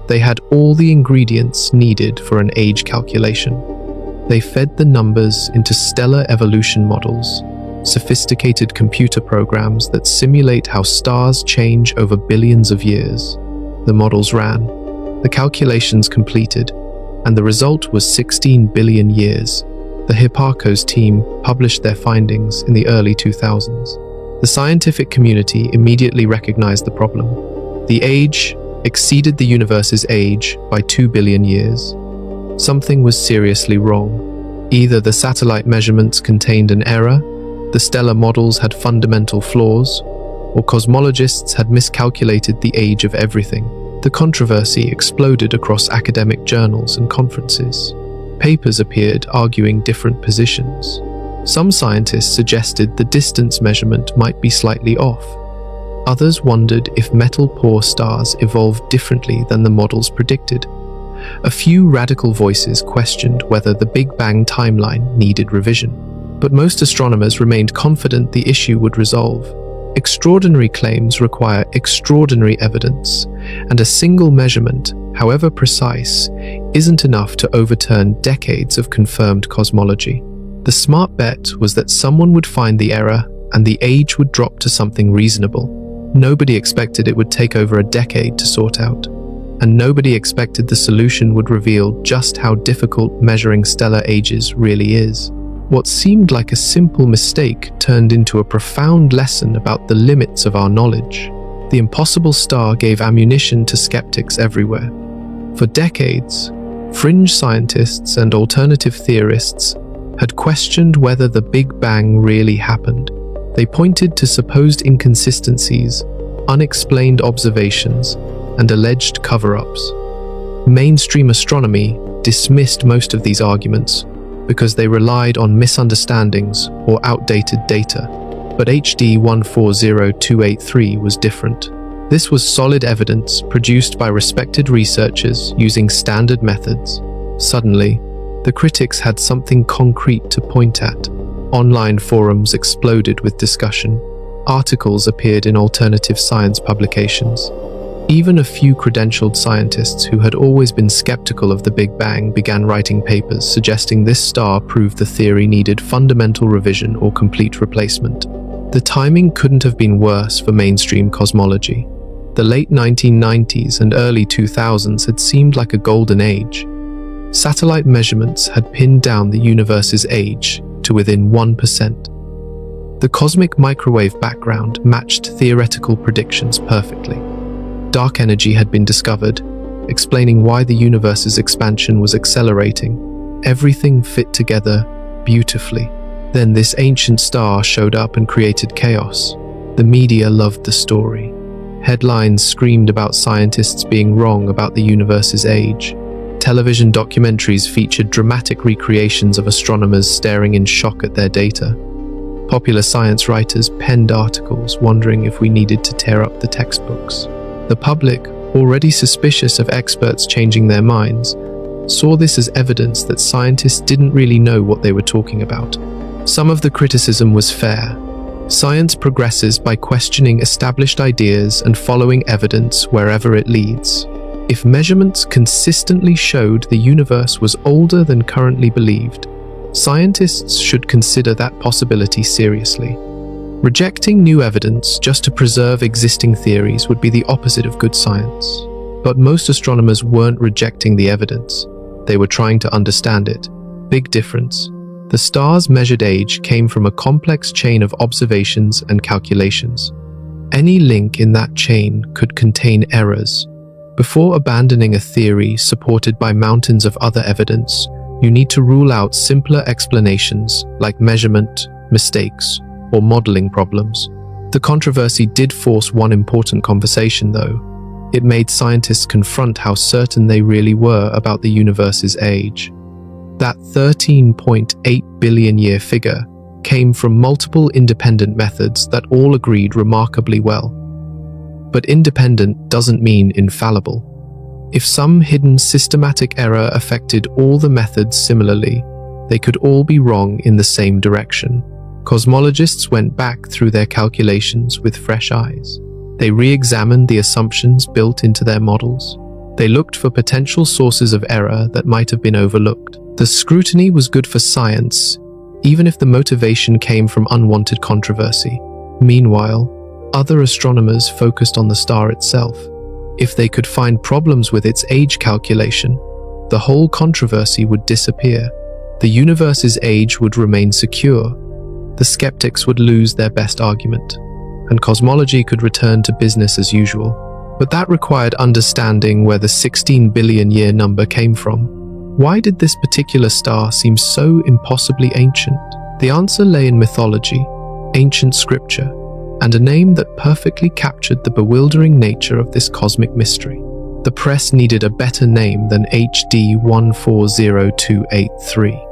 they had all the ingredients needed for an age calculation. They fed the numbers into stellar evolution models, sophisticated computer programs that simulate how stars change over billions of years. The models ran, the calculations completed, and the result was 16 billion years. The Hipparcos team published their findings in the early 2000s. The scientific community immediately recognized the problem. The age exceeded the universe's age by 2 billion years. Something was seriously wrong. Either the satellite measurements contained an error, the stellar models had fundamental flaws, or cosmologists had miscalculated the age of everything. The controversy exploded across academic journals and conferences. Papers appeared arguing different positions. Some scientists suggested the distance measurement might be slightly off. Others wondered if metal-poor stars evolved differently than the models predicted. A few radical voices questioned whether the Big Bang timeline needed revision. But most astronomers remained confident the issue would resolve. Extraordinary claims require extraordinary evidence, and a single measurement, however precise, isn't enough to overturn decades of confirmed cosmology. The smart bet was that someone would find the error and the age would drop to something reasonable. Nobody expected it would take over a decade to sort out, and nobody expected the solution would reveal just how difficult measuring stellar ages really is. What seemed like a simple mistake turned into a profound lesson about the limits of our knowledge. The impossible star gave ammunition to skeptics everywhere. For decades, fringe scientists and alternative theorists had questioned whether the Big Bang really happened. They pointed to supposed inconsistencies, unexplained observations, and alleged cover-ups. Mainstream astronomy dismissed most of these arguments because they relied on misunderstandings or outdated data. But HD 140283 was different. This was solid evidence produced by respected researchers using standard methods. Suddenly, The critics had something concrete to point at. Online forums exploded with discussion. Articles appeared in alternative science publications. Even a few credentialed scientists who had always been skeptical of the Big Bang began writing papers suggesting this star proved the theory needed fundamental revision or complete replacement. The timing couldn't have been worse for mainstream cosmology. The late 1990s and early 2000s had seemed like a golden age. Satellite measurements had pinned down the universe's age to within 1%. The cosmic microwave background matched theoretical predictions perfectly. Dark energy had been discovered, explaining why the universe's expansion was accelerating. Everything fit together beautifully. Then this ancient star showed up and created chaos. The media loved the story. Headlines screamed about scientists being wrong about the universe's age. Television documentaries featured dramatic recreations of astronomers staring in shock at their data. Popular science writers penned articles wondering if we needed to tear up the textbooks. The public, already suspicious of experts changing their minds, saw this as evidence that scientists didn't really know what they were talking about. Some of the criticism was fair. Science progresses by questioning established ideas and following evidence wherever it leads. If measurements consistently showed the universe was older than currently believed, scientists should consider that possibility seriously. Rejecting new evidence just to preserve existing theories would be the opposite of good science. But most astronomers weren't rejecting the evidence. They were trying to understand it. Big difference. The star's measured age came from a complex chain of observations and calculations. Any link in that chain could contain errors. Before abandoning a theory supported by mountains of other evidence, you need to rule out simpler explanations like measurement, mistakes, or modeling problems. The controversy did force one important conversation, though. It made scientists confront how certain they really were about the universe's age. That 13.8 billion year figure came from multiple independent methods that all agreed remarkably well. But independent doesn't mean infallible. If some hidden systematic error affected all the methods similarly, they could all be wrong in the same direction. Cosmologists went back through their calculations with fresh eyes. They re-examined the assumptions built into their models. They looked for potential sources of error that might have been overlooked. The scrutiny was good for science, even if the motivation came from unwanted controversy. Meanwhile, other astronomers focused on the star itself. If they could find problems with its age calculation, the whole controversy would disappear. The universe's age would remain secure. The skeptics would lose their best argument, and cosmology could return to business as usual. But that required understanding where the 16 billion year number came from. Why did this particular star seem so impossibly ancient? The answer lay in mythology, ancient scripture, and a name that perfectly captured the bewildering nature of this cosmic mystery. The press needed a better name than HD 140283.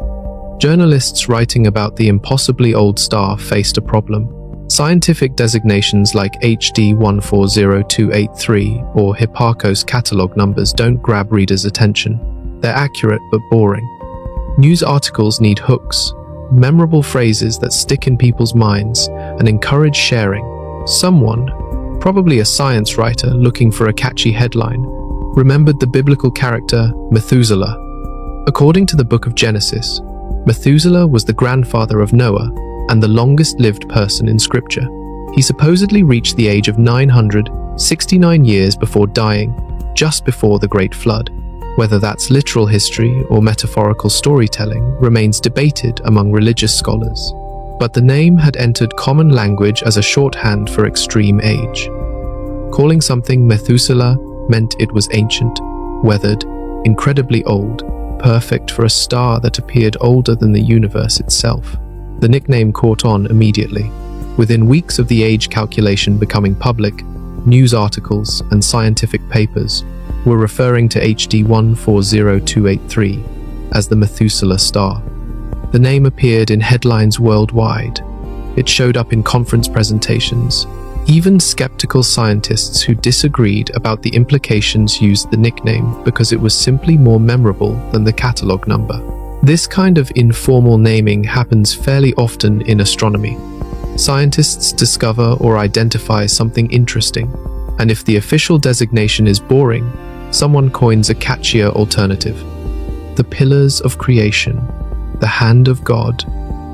Journalists writing about the impossibly old star faced a problem. Scientific designations like HD 140283 or Hipparcos catalog numbers don't grab readers' attention. They're accurate but boring. News articles need hooks, memorable phrases that stick in people's minds and encourage sharing. Someone, probably a science writer looking for a catchy headline, remembered the biblical character Methuselah. According to the book of Genesis, Methuselah was the grandfather of Noah and the longest-lived person in Scripture. He supposedly reached the age of 969 years before dying, just before the Great Flood. Whether that's literal history or metaphorical storytelling remains debated among religious scholars. But the name had entered common language as a shorthand for extreme age. Calling something Methuselah meant it was ancient, weathered, incredibly old, perfect for a star that appeared older than the universe itself. The nickname caught on immediately. Within weeks of the age calculation becoming public, news articles and scientific papers were referring to HD 140283 as the Methuselah star. The name appeared in headlines worldwide. It showed up in conference presentations. Even skeptical scientists who disagreed about the implications used the nickname because it was simply more memorable than the catalog number. This kind of informal naming happens fairly often in astronomy. Scientists discover or identify something interesting, and if the official designation is boring, someone coins a catchier alternative. The pillars of creation, the hand of God,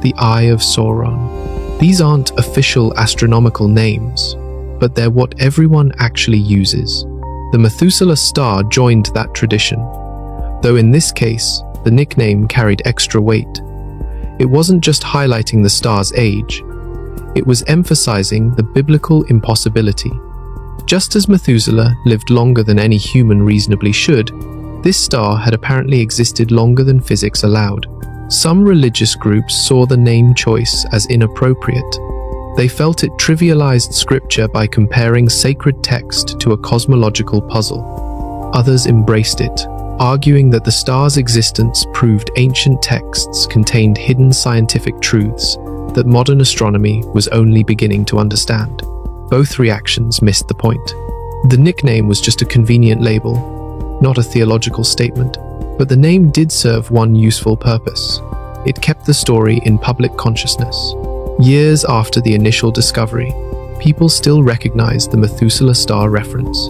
the eye of Sauron. These aren't official astronomical names, but they're what everyone actually uses. The Methuselah star joined that tradition, though in this case, the nickname carried extra weight. It wasn't just highlighting the star's age, it was emphasizing the biblical impossibility. Just as Methuselah lived longer than any human reasonably should, this star had apparently existed longer than physics allowed. Some religious groups saw the name choice as inappropriate. They felt it trivialized scripture by comparing sacred text to a cosmological puzzle. Others embraced it, arguing that the star's existence proved ancient texts contained hidden scientific truths that modern astronomy was only beginning to understand. Both reactions missed the point. The nickname was just a convenient label, not a theological statement, but the name did serve one useful purpose. It kept the story in public consciousness. Years after the initial discovery, people still recognized the Methuselah star reference.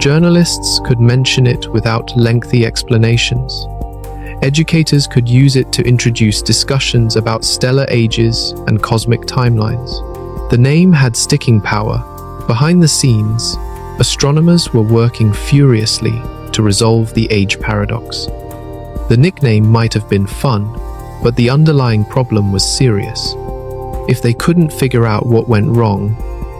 Journalists could mention it without lengthy explanations. Educators could use it to introduce discussions about stellar ages and cosmic timelines. The name had sticking power. Behind the scenes, astronomers were working furiously to resolve the age paradox. The nickname might have been fun, but the underlying problem was serious. If they couldn't figure out what went wrong,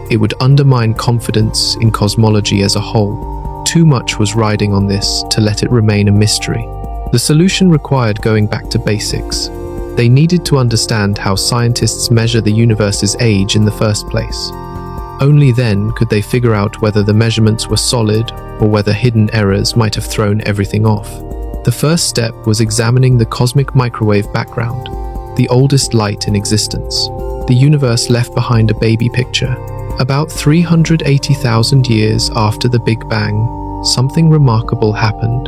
it would undermine confidence in cosmology as a whole. Too much was riding on this to let it remain a mystery. The solution required going back to basics. They needed to understand how scientists measure the universe's age in the first place. Only then could they figure out whether the measurements were solid or whether hidden errors might have thrown everything off. The first step was examining the cosmic microwave background, the oldest light in existence. The universe left behind a baby picture. About 380,000 years after the Big Bang, something remarkable happened.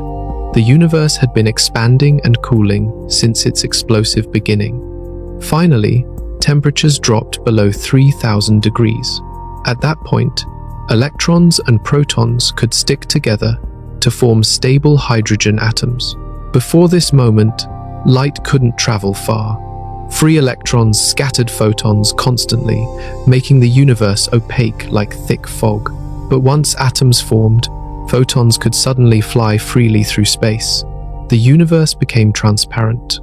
The universe had been expanding and cooling since its explosive beginning. Finally, temperatures dropped below 3,000 degrees. At that point, electrons and protons could stick together to form stable hydrogen atoms. Before this moment, light couldn't travel far. Free electrons scattered photons constantly, making the universe opaque like thick fog. But once atoms formed, photons could suddenly fly freely through space. The universe became transparent.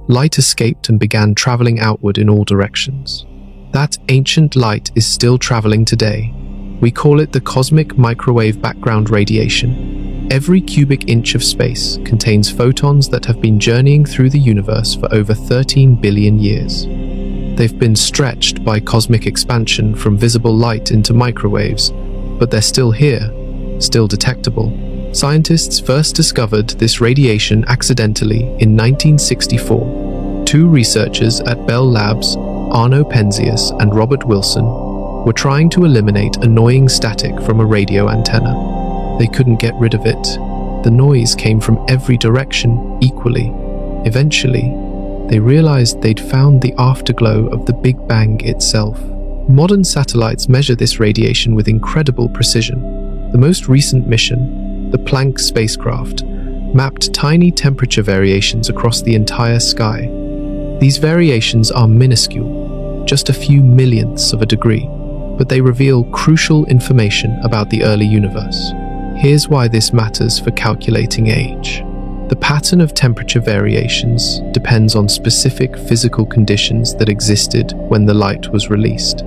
Light escaped and began traveling outward in all directions. That ancient light is still traveling today. We call it the cosmic microwave background radiation. Every cubic inch of space contains photons that have been journeying through the universe for over 13 billion years. They've been stretched by cosmic expansion from visible light into microwaves, but they're still here, still detectable. Scientists first discovered this radiation accidentally in 1964. Two researchers at Bell Labs, Arno Penzias and Robert Wilson, were trying to eliminate annoying static from a radio antenna. They couldn't get rid of it. The noise came from every direction equally. Eventually, they realized they'd found the afterglow of the Big Bang itself. Modern satellites measure this radiation with incredible precision. The most recent mission, the Planck spacecraft, mapped tiny temperature variations across the entire sky. These variations are minuscule, just a few millionths of a degree, but they reveal crucial information about the early universe. Here's why this matters for calculating age. The pattern of temperature variations depends on specific physical conditions that existed when the light was released.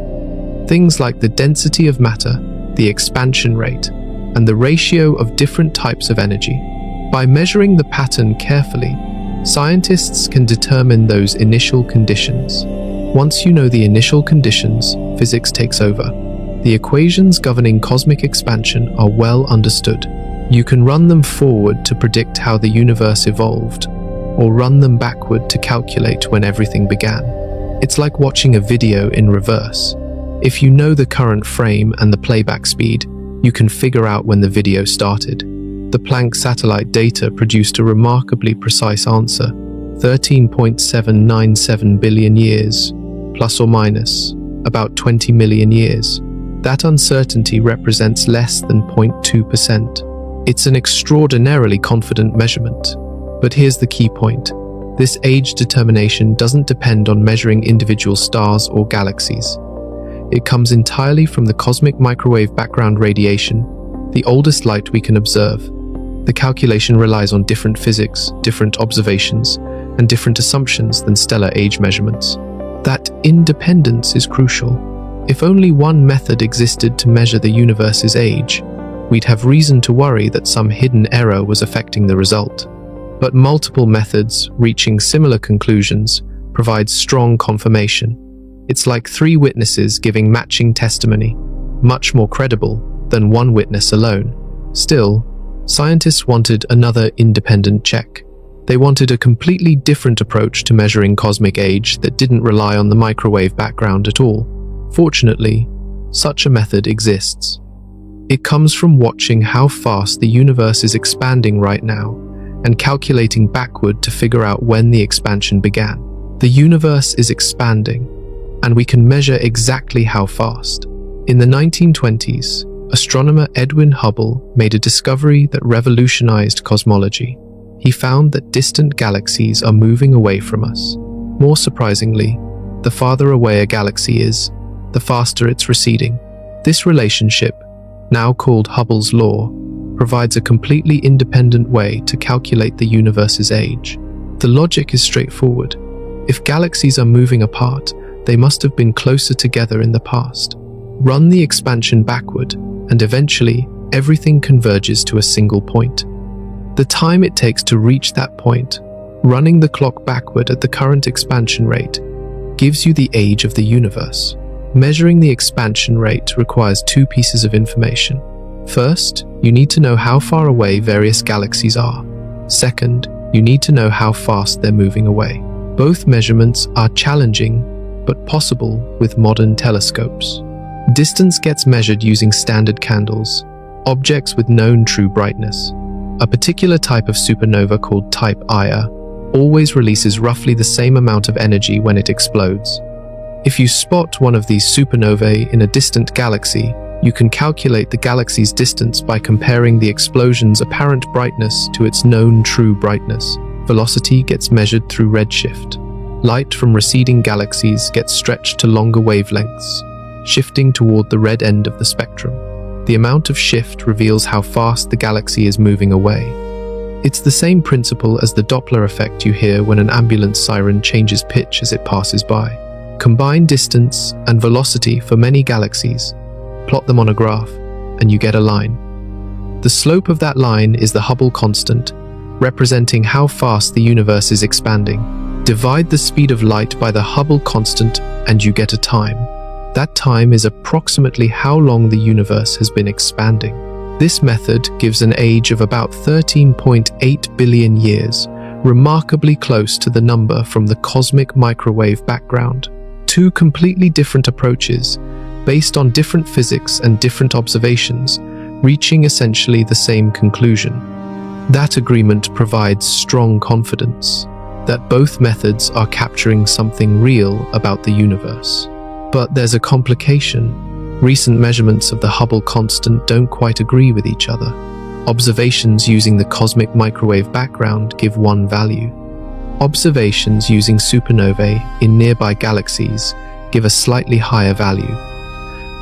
Things like the density of matter, the expansion rate, and the ratio of different types of energy. By measuring the pattern carefully, scientists can determine those initial conditions. Once you know the initial conditions, physics takes over. The equations governing cosmic expansion are well understood. You can run them forward to predict how the universe evolved, or run them backward to calculate when everything began. It's like watching a video in reverse. If you know the current frame and the playback speed, you can figure out when the video started. The Planck satellite data produced a remarkably precise answer, 13.797 billion years, plus or minus about 20 million years. That uncertainty represents less than 0.2%. It's an extraordinarily confident measurement. But here's the key point. This age determination doesn't depend on measuring individual stars or galaxies. It comes entirely from the cosmic microwave background radiation, the oldest light we can observe. The calculation relies on different physics, different observations, and different assumptions than stellar age measurements. That independence is crucial. If only one method existed to measure the universe's age, we'd have reason to worry that some hidden error was affecting the result. But multiple methods reaching similar conclusions provide strong confirmation. It's like three witnesses giving matching testimony, much more credible than one witness alone. Still, scientists wanted another independent check. They wanted a completely different approach to measuring cosmic age that didn't rely on the microwave background at all. Fortunately, such a method exists. It comes from watching how fast the universe is expanding right now and calculating backward to figure out when the expansion began. The universe is expanding, and we can measure exactly how fast. In the 1920s, astronomer Edwin Hubble made a discovery that revolutionized cosmology. He found that distant galaxies are moving away from us. More surprisingly, the farther away a galaxy is, the faster it's receding. This relationship, now called Hubble's law, provides a completely independent way to calculate the universe's age. The logic is straightforward. If galaxies are moving apart, they must have been closer together in the past. Run the expansion backward, and eventually, everything converges to a single point. The time it takes to reach that point, running the clock backward at the current expansion rate, gives you the age of the universe. Measuring the expansion rate requires two pieces of information. First, you need to know how far away various galaxies are. Second, you need to know how fast they're moving away. Both measurements are challenging, but possible with modern telescopes. Distance gets measured using standard candles, objects with known true brightness. A particular type of supernova called type Ia always releases roughly the same amount of energy when it explodes. If you spot one of these supernovae in a distant galaxy, you can calculate the galaxy's distance by comparing the explosion's apparent brightness to its known true brightness. Velocity gets measured through redshift. Light from receding galaxies gets stretched to longer wavelengths, shifting toward the red end of the spectrum. The amount of shift reveals how fast the galaxy is moving away. It's the same principle as the Doppler effect you hear when an ambulance siren changes pitch as it passes by. Combine distance and velocity for many galaxies, plot them on a graph, and you get a line. The slope of that line is the Hubble constant, representing how fast the universe is expanding. Divide the speed of light by the Hubble constant and you get a time. That time is approximately how long the universe has been expanding. This method gives an age of about 13.8 billion years, remarkably close to the number from the cosmic microwave background. Two completely different approaches, based on different physics and different observations, reaching essentially the same conclusion. That agreement provides strong confidence that both methods are capturing something real about the universe. But there's a complication. Recent measurements of the Hubble constant don't quite agree with each other. Observations using the cosmic microwave background give one value. Observations using supernovae in nearby galaxies give a slightly higher value.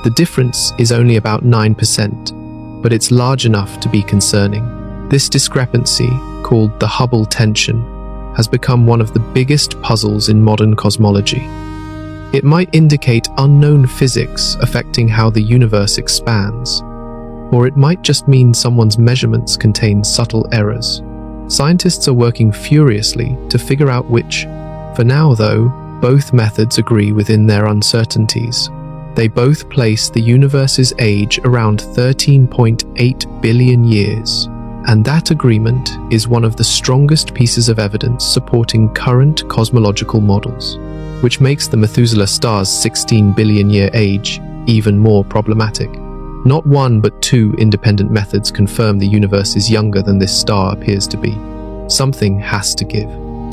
The difference is only about 9%, but it's large enough to be concerning. This discrepancy, called the Hubble tension, has become one of the biggest puzzles in modern cosmology. It might indicate unknown physics affecting how the universe expands, or it might just mean someone's measurements contain subtle errors. Scientists are working furiously to figure out which. For now, though, both methods agree within their uncertainties. They both place the universe's age around 13.8 billion years, and that agreement is one of the strongest pieces of evidence supporting current cosmological models, which makes the Methuselah star's 16 billion year age even more problematic. Not one but two independent methods confirm the universe is younger than this star appears to be. Something has to give.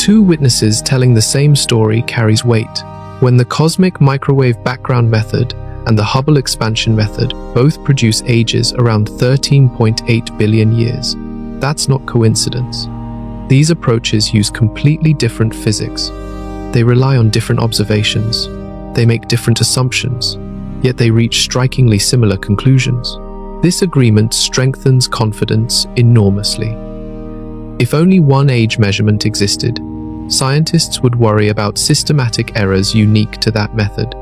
two witnesses telling the same story carries weight. When the cosmic microwave background method and the Hubble expansion method both produce ages around 13.8 billion years, that's not coincidence. These approaches use completely different physics. They rely on different observations. They make different assumptions, yet they reach strikingly similar conclusions. This agreement strengthens confidence enormously. If only one age measurement existed, scientists would worry about systematic errors unique to that method.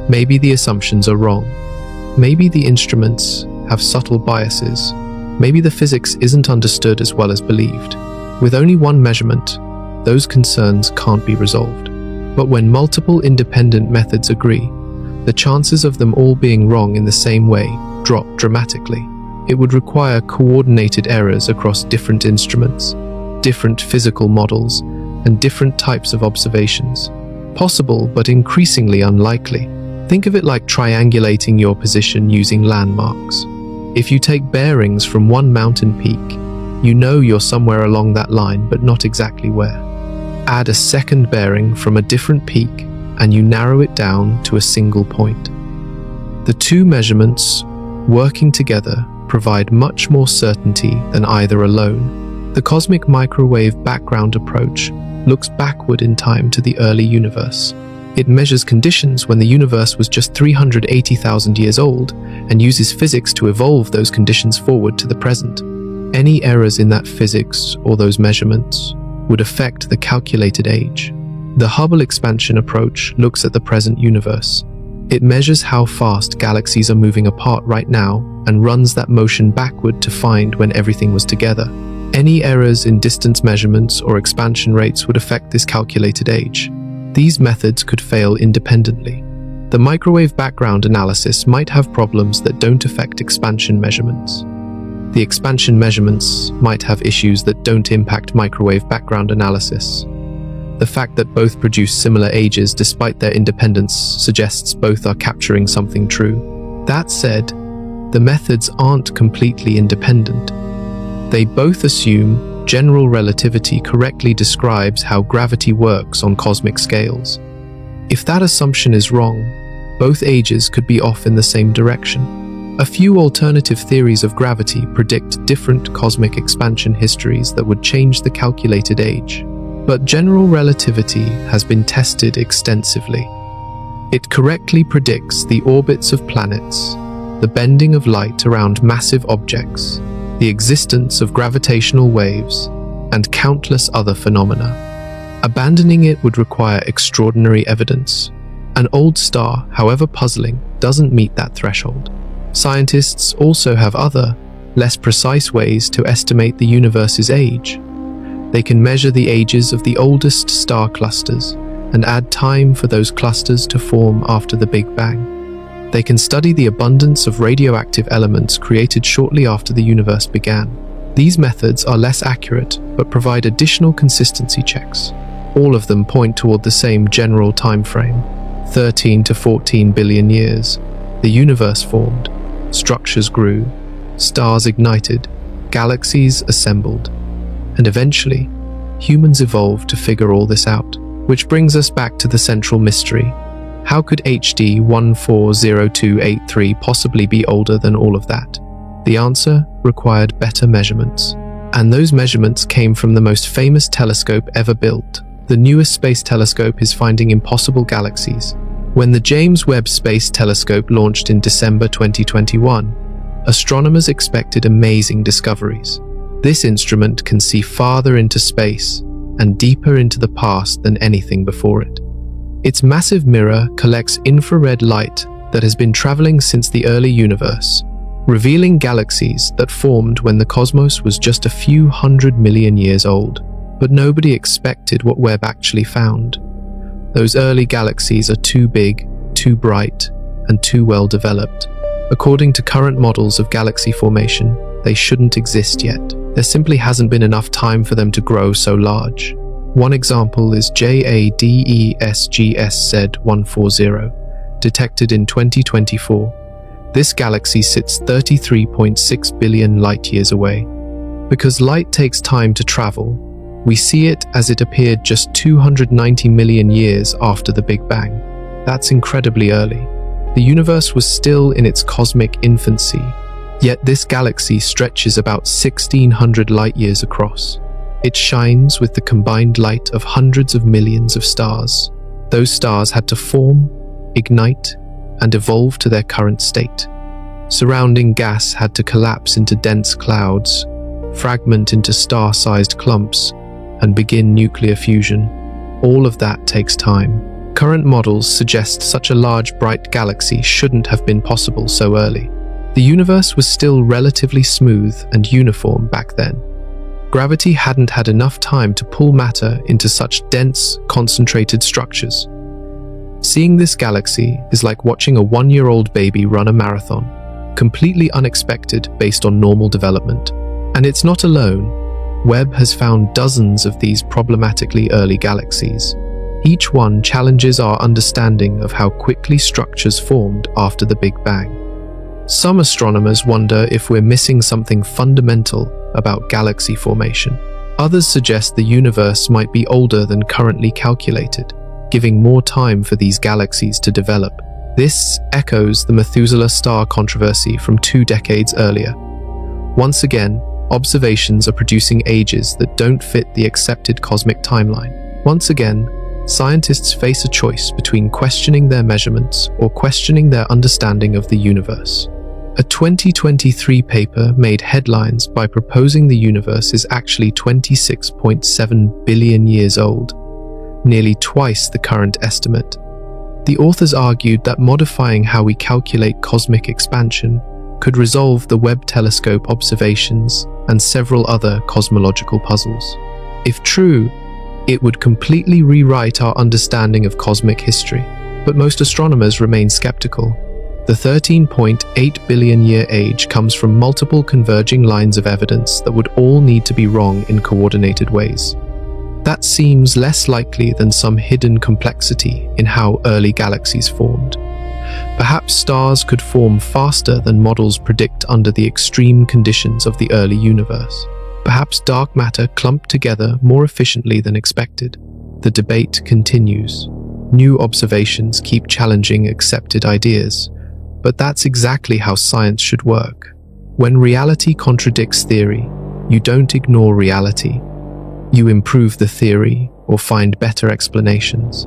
Maybe the assumptions are wrong. Maybe the instruments have subtle biases. Maybe the physics isn't understood as well as believed. With only one measurement, those concerns can't be resolved. But when multiple independent methods agree, the chances of them all being wrong in the same way drop dramatically. It would require coordinated errors across different instruments, different physical models, and different types of observations. Possible, but increasingly unlikely. Think of it like triangulating your position using landmarks. If you take bearings from one mountain peak, you know you're somewhere along that line, but not exactly where. Add a second bearing from a different peak, and you narrow it down to a single point. The two measurements, working together, provide much more certainty than either alone. The cosmic microwave background approach looks backward in time to the early universe. It measures conditions when the universe was just 380,000 years old and uses physics to evolve those conditions forward to the present. Any errors in that physics or those measurements would affect the calculated age. The Hubble expansion approach looks at the present universe. It measures how fast galaxies are moving apart right now and runs that motion backward to find when everything was together. Any errors in distance measurements or expansion rates would affect this calculated age. These methods could fail independently. The microwave background analysis might have problems that don't affect expansion measurements. The expansion measurements might have issues that don't impact microwave background analysis. The fact that both produce similar ages despite their independence suggests both are capturing something true. That said, the methods aren't completely independent. They both assume general relativity correctly describes how gravity works on cosmic scales. If that assumption is wrong, both ages could be off in the same direction. A few alternative theories of gravity predict different cosmic expansion histories that would change the calculated age. But general relativity has been tested extensively. It correctly predicts the orbits of planets, the bending of light around massive objects, the existence of gravitational waves, and countless other phenomena. Abandoning it would require extraordinary evidence. An old star, however puzzling, doesn't meet that threshold. Scientists also have other, less precise ways to estimate the universe's age. They can measure the ages of the oldest star clusters and add time for those clusters to form after the Big Bang. They can study the abundance of radioactive elements created shortly after the universe began. These methods are less accurate, but provide additional consistency checks. All of them point toward the same general time frame, 13 to 14 billion years. The universe formed, structures grew, stars ignited, galaxies assembled, and eventually, humans evolved to figure all this out. Which brings us back to the central mystery. How could HD 140283 possibly be older than all of that? The answer required better measurements. And those measurements came from the most famous telescope ever built. The newest space telescope is finding impossible galaxies. When the James Webb Space Telescope launched in December 2021, astronomers expected amazing discoveries. This instrument can see farther into space and deeper into the past than anything before it. Its massive mirror collects infrared light that has been traveling since the early universe, revealing galaxies that formed when the cosmos was just a few 100 million years old. But nobody expected what Webb actually found. Those early galaxies are too big, too bright, and too well developed. According to current models of galaxy formation, they shouldn't exist yet. There simply hasn't been enough time for them to grow so large. One example is JADESGS Z140, detected in 2024. This galaxy sits 33.6 billion light-years away. Because light takes time to travel, We see it as it appeared just 290 million years after the Big Bang. That's incredibly early. The universe was still in its cosmic infancy, yet this galaxy stretches about 1,600 light-years across. It shines with the combined light of hundreds of millions of stars. Those stars had to form, ignite, and evolve to their current state. Surrounding gas had to collapse into dense clouds, fragment into star-sized clumps, and begin nuclear fusion. All of that takes time. Current models suggest such a large, bright galaxy shouldn't have been possible so early. The universe was still relatively smooth and uniform back then. Gravity hadn't had enough time to pull matter into such dense, concentrated structures. Seeing this galaxy is like watching a 1-year-old baby run a marathon, completely unexpected based on normal development. And it's not alone. Webb has found dozens of these problematically early galaxies. Each one challenges our understanding of how quickly structures formed after the Big Bang. Some astronomers wonder if we're missing something fundamental about galaxy formation. Others suggest the universe might be older than currently calculated, giving more time for these galaxies to develop. This echoes the Methuselah star controversy from 2 decades earlier. Once again, observations are producing ages that don't fit the accepted cosmic timeline. Once again, scientists face a choice between questioning their measurements or questioning their understanding of the universe. A 2023 paper made headlines by proposing the universe is actually 26.7 billion years old, nearly twice the current estimate. The authors argued that modifying how we calculate cosmic expansion could resolve the Webb telescope observations and several other cosmological puzzles. If true, it would completely rewrite our understanding of cosmic history. But most astronomers remain skeptical. The 13.8 billion year age comes from multiple converging lines of evidence that would all need to be wrong in coordinated ways. That seems less likely than some hidden complexity in how early galaxies formed. Perhaps stars could form faster than models predict under the extreme conditions of the early universe. Perhaps dark matter clumped together more efficiently than expected. The debate continues. New observations keep challenging accepted ideas. But that's exactly how science should work. When reality contradicts theory, you don't ignore reality. You improve the theory or find better explanations.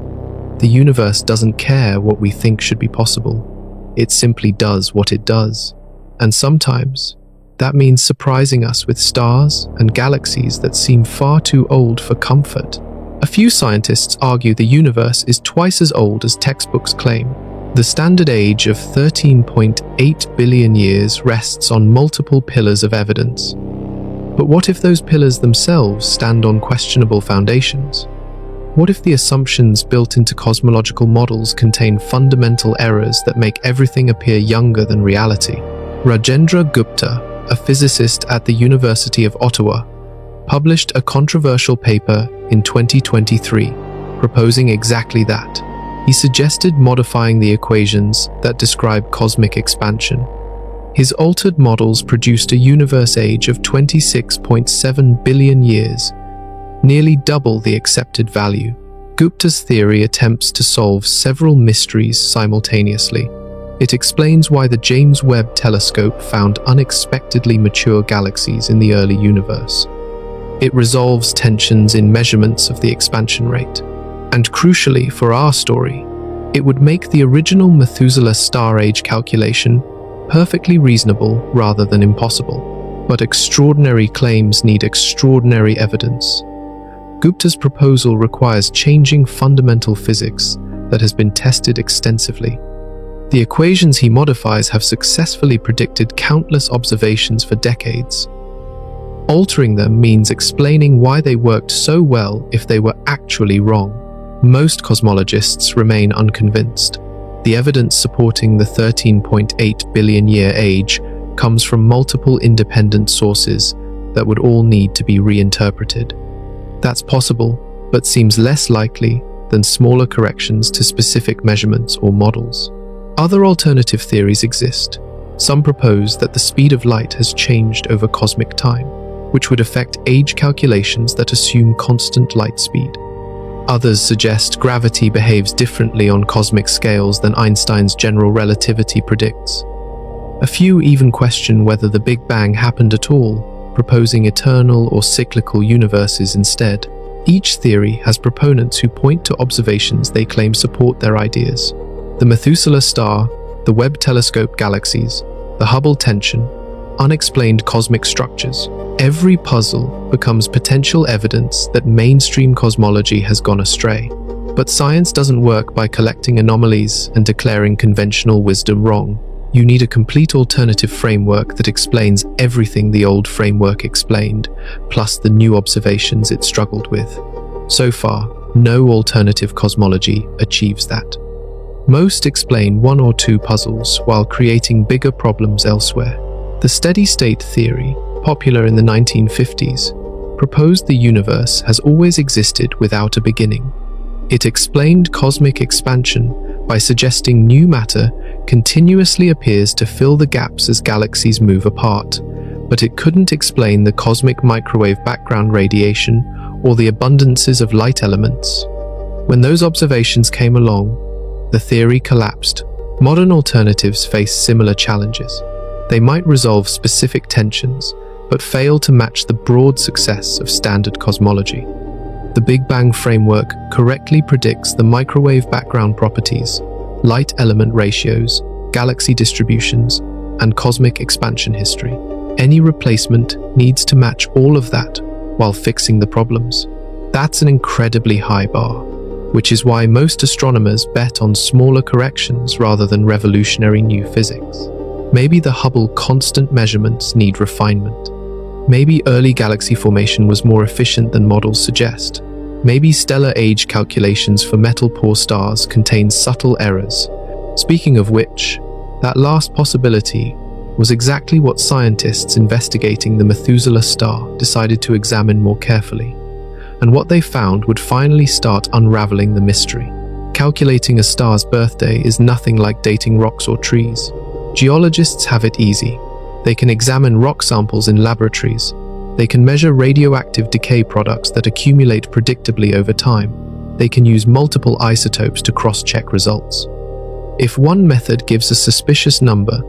The universe doesn't care what we think should be possible. It simply does what it does. And sometimes, that means surprising us with stars and galaxies that seem far too old for comfort. A few scientists argue the universe is twice as old as textbooks claim. The standard age of 13.8 billion years rests on multiple pillars of evidence. But what if those pillars themselves stand on questionable foundations? What if the assumptions built into cosmological models contain fundamental errors that make everything appear younger than reality? Rajendra Gupta, a physicist at the University of Ottawa, published a controversial paper in 2023 proposing exactly that. He suggested modifying the equations that describe cosmic expansion. His altered models produced a universe age of 26.7 billion years, nearly double the accepted value. Gupta's theory attempts to solve several mysteries simultaneously. It explains why the James Webb Telescope found unexpectedly mature galaxies in the early universe. It resolves tensions in measurements of the expansion rate. And crucially for our story, it would make the original Methuselah star age calculation perfectly reasonable rather than impossible. But extraordinary claims need extraordinary evidence. Gupta's proposal requires changing fundamental physics that has been tested extensively. The equations he modifies have successfully predicted countless observations for decades. Altering them means explaining why they worked so well if they were actually wrong. Most cosmologists remain unconvinced. The evidence supporting the 13.8 billion year age comes from multiple independent sources that would all need to be reinterpreted. That's possible, but seems less likely than smaller corrections to specific measurements or models. Other alternative theories exist. Some propose that the speed of light has changed over cosmic time, which would affect age calculations that assume constant light speed. Others suggest gravity behaves differently on cosmic scales than Einstein's general relativity predicts. A few even question whether the Big Bang happened at all, proposing eternal or cyclical universes instead. Each theory has proponents who point to observations they claim support their ideas. The Methuselah star, the Webb telescope galaxies, the Hubble tension, unexplained cosmic structures. Every puzzle becomes potential evidence that mainstream cosmology has gone astray. But science doesn't work by collecting anomalies and declaring conventional wisdom wrong. You need a complete alternative framework that explains everything the old framework explained, plus the new observations it struggled with. So far, no alternative cosmology achieves that. Most explain one or two puzzles while creating bigger problems elsewhere. The steady-state theory, popular in the 1950s, proposed the universe has always existed without a beginning. It explained cosmic expansion by suggesting new matter continuously appears to fill the gaps as galaxies move apart, but it couldn't explain the cosmic microwave background radiation or the abundances of light elements. When those observations came along, the theory collapsed. Modern alternatives face similar challenges. They might resolve specific tensions, but fail to match the broad success of standard cosmology. The Big Bang framework correctly predicts the microwave background properties, light element ratios, galaxy distributions, and cosmic expansion history. Any replacement needs to match all of that while fixing the problems. That's an incredibly high bar, which is why most astronomers bet on smaller corrections rather than revolutionary new physics. Maybe the Hubble constant measurements need refinement. Maybe early galaxy formation was more efficient than models suggest. Maybe stellar age calculations for metal-poor stars contain subtle errors. Speaking of which, that last possibility was exactly what scientists investigating the Methuselah star decided to examine more carefully, and what they found would finally start unraveling the mystery. Calculating a star's birthday is nothing like dating rocks or trees. Geologists have it easy. They can examine rock samples in laboratories. They can measure radioactive decay products that accumulate predictably over time. They can use multiple isotopes to cross-check results. If one method gives a suspicious number,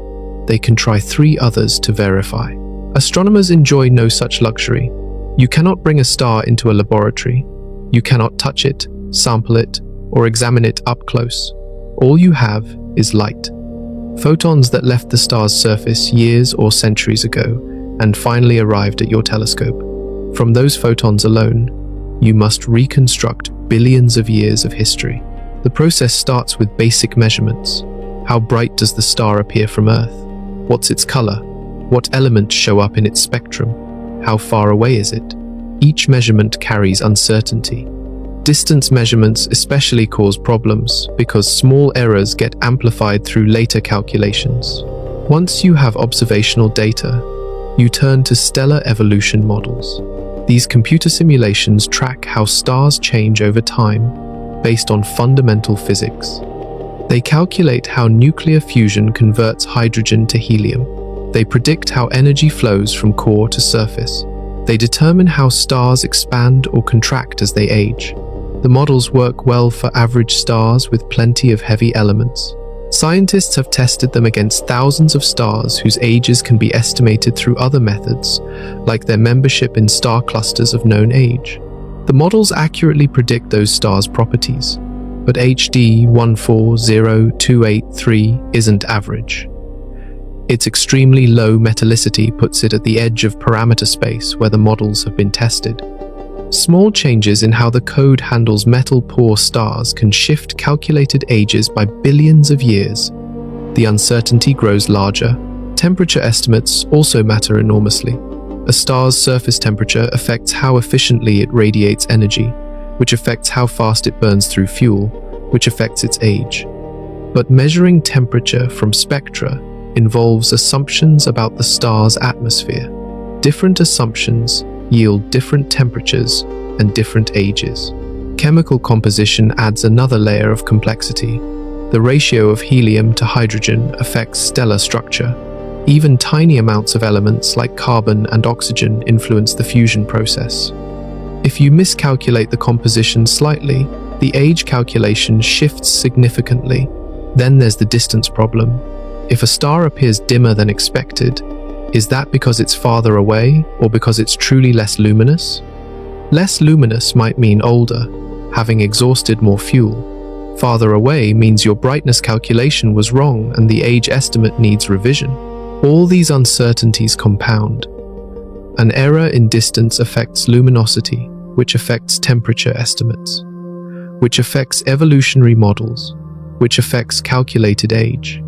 they can try 3 others to verify. Astronomers enjoy no such luxury. You cannot bring a star into a laboratory. You cannot touch it, sample it, or examine it up close. All you have is light. Photons that left the star's surface years or centuries ago and finally arrived at your telescope. From those photons alone, you must reconstruct billions of years of history. The process starts with basic measurements. How bright does the star appear from Earth? What's its color? What elements show up in its spectrum? How far away is it? Each measurement carries uncertainty. Distance measurements especially cause problems because small errors get amplified through later calculations. Once you have observational data, you turn to stellar evolution models. These computer simulations track how stars change over time based on fundamental physics. They calculate how nuclear fusion converts hydrogen to helium. They predict how energy flows from core to surface. They determine how stars expand or contract as they age. The models work well for average stars with plenty of heavy elements. Scientists have tested them against thousands of stars whose ages can be estimated through other methods, like their membership in star clusters of known age. The models accurately predict those stars' properties, but HD 140283 isn't average. Its extremely low metallicity puts it at the edge of parameter space where the models have been tested. Small changes in how the code handles metal-poor stars can shift calculated ages by billions of years. The uncertainty grows larger. Temperature estimates also matter enormously. A star's surface temperature affects how efficiently it radiates energy, which affects how fast it burns through fuel, which affects its age. But measuring temperature from spectra involves assumptions about the star's atmosphere. Different assumptions yield different temperatures and different ages. Chemical composition adds another layer of complexity. The ratio of helium to hydrogen affects stellar structure. Even tiny amounts of elements like carbon and oxygen influence the fusion process. If you miscalculate the composition slightly, the age calculation shifts significantly. Then there's the distance problem. If a star appears dimmer than expected, is that because it's farther away or because it's truly less luminous? Less luminous might mean older, having exhausted more fuel. Farther away means your brightness calculation was wrong and the age estimate needs revision. All these uncertainties compound. An error in distance affects luminosity, which affects temperature estimates, which affects evolutionary models, which affects calculated age.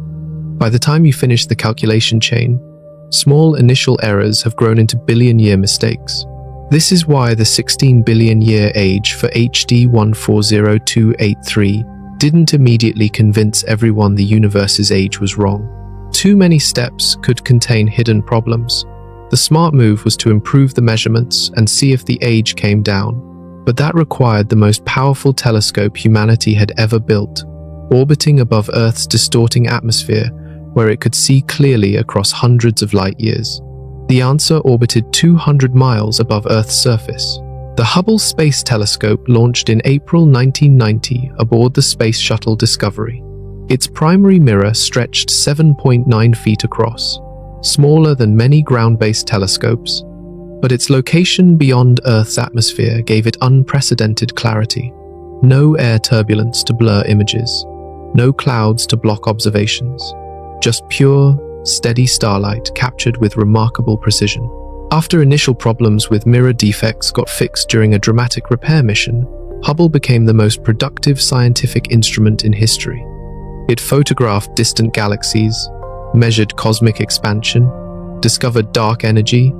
By the time you finish the calculation chain, small initial errors have grown into billion-year mistakes. This is why the 16 billion-year age for HD 140283 didn't immediately convince everyone the universe's age was wrong. Too many steps could contain hidden problems. The smart move was to improve the measurements and see if the age came down. But that required the most powerful telescope humanity had ever built, orbiting above Earth's distorting atmosphere, where it could see clearly across hundreds of light years. The answer orbited 200 miles above Earth's surface. The Hubble Space Telescope launched in April 1990 aboard the Space Shuttle Discovery. Its primary mirror stretched 7.9 feet across, smaller than many ground-based telescopes, but its location beyond Earth's atmosphere gave it unprecedented clarity. No air turbulence to blur images, no clouds to block observations, just pure, steady starlight captured with remarkable precision. After initial problems with mirror defects got fixed during a dramatic repair mission, Hubble became the most productive scientific instrument in history. It photographed distant galaxies, measured cosmic expansion, discovered dark energy,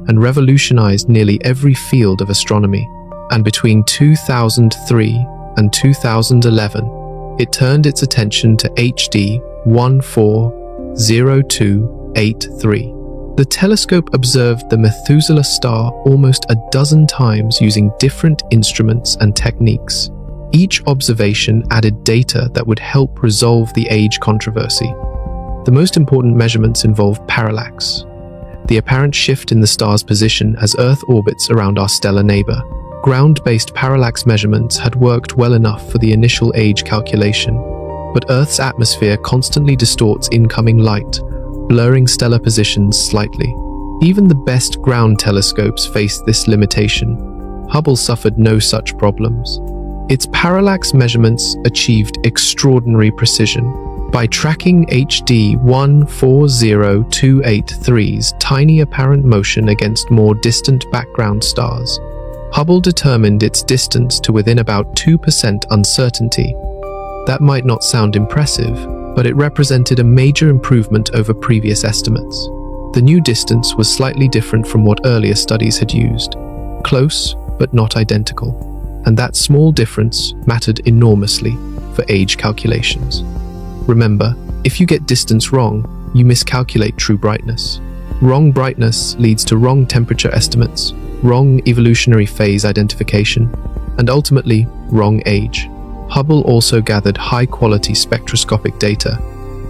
and revolutionized nearly every field of astronomy. And between 2003 and 2011, it turned its attention to HD 140283. The telescope observed the Methuselah star almost a dozen times using different instruments and techniques. Each observation added data that would help resolve the age controversy. The most important measurements involved parallax, the apparent shift in the star's position as Earth orbits around our stellar neighbor. Ground-based parallax measurements had worked well enough for the initial age calculation, but Earth's atmosphere constantly distorts incoming light, blurring stellar positions slightly. Even the best ground telescopes faced this limitation. Hubble suffered no such problems. Its parallax measurements achieved extraordinary precision. By tracking HD 140283's tiny apparent motion against more distant background stars, Hubble determined its distance to within about 2% uncertainty. That might not sound impressive, but it represented a major improvement over previous estimates. The new distance was slightly different from what earlier studies had used. Close, but not identical. And that small difference mattered enormously for age calculations. Remember, if you get distance wrong, you miscalculate true brightness. Wrong brightness leads to wrong temperature estimates, wrong evolutionary phase identification, and ultimately, wrong age. Hubble also gathered high-quality spectroscopic data.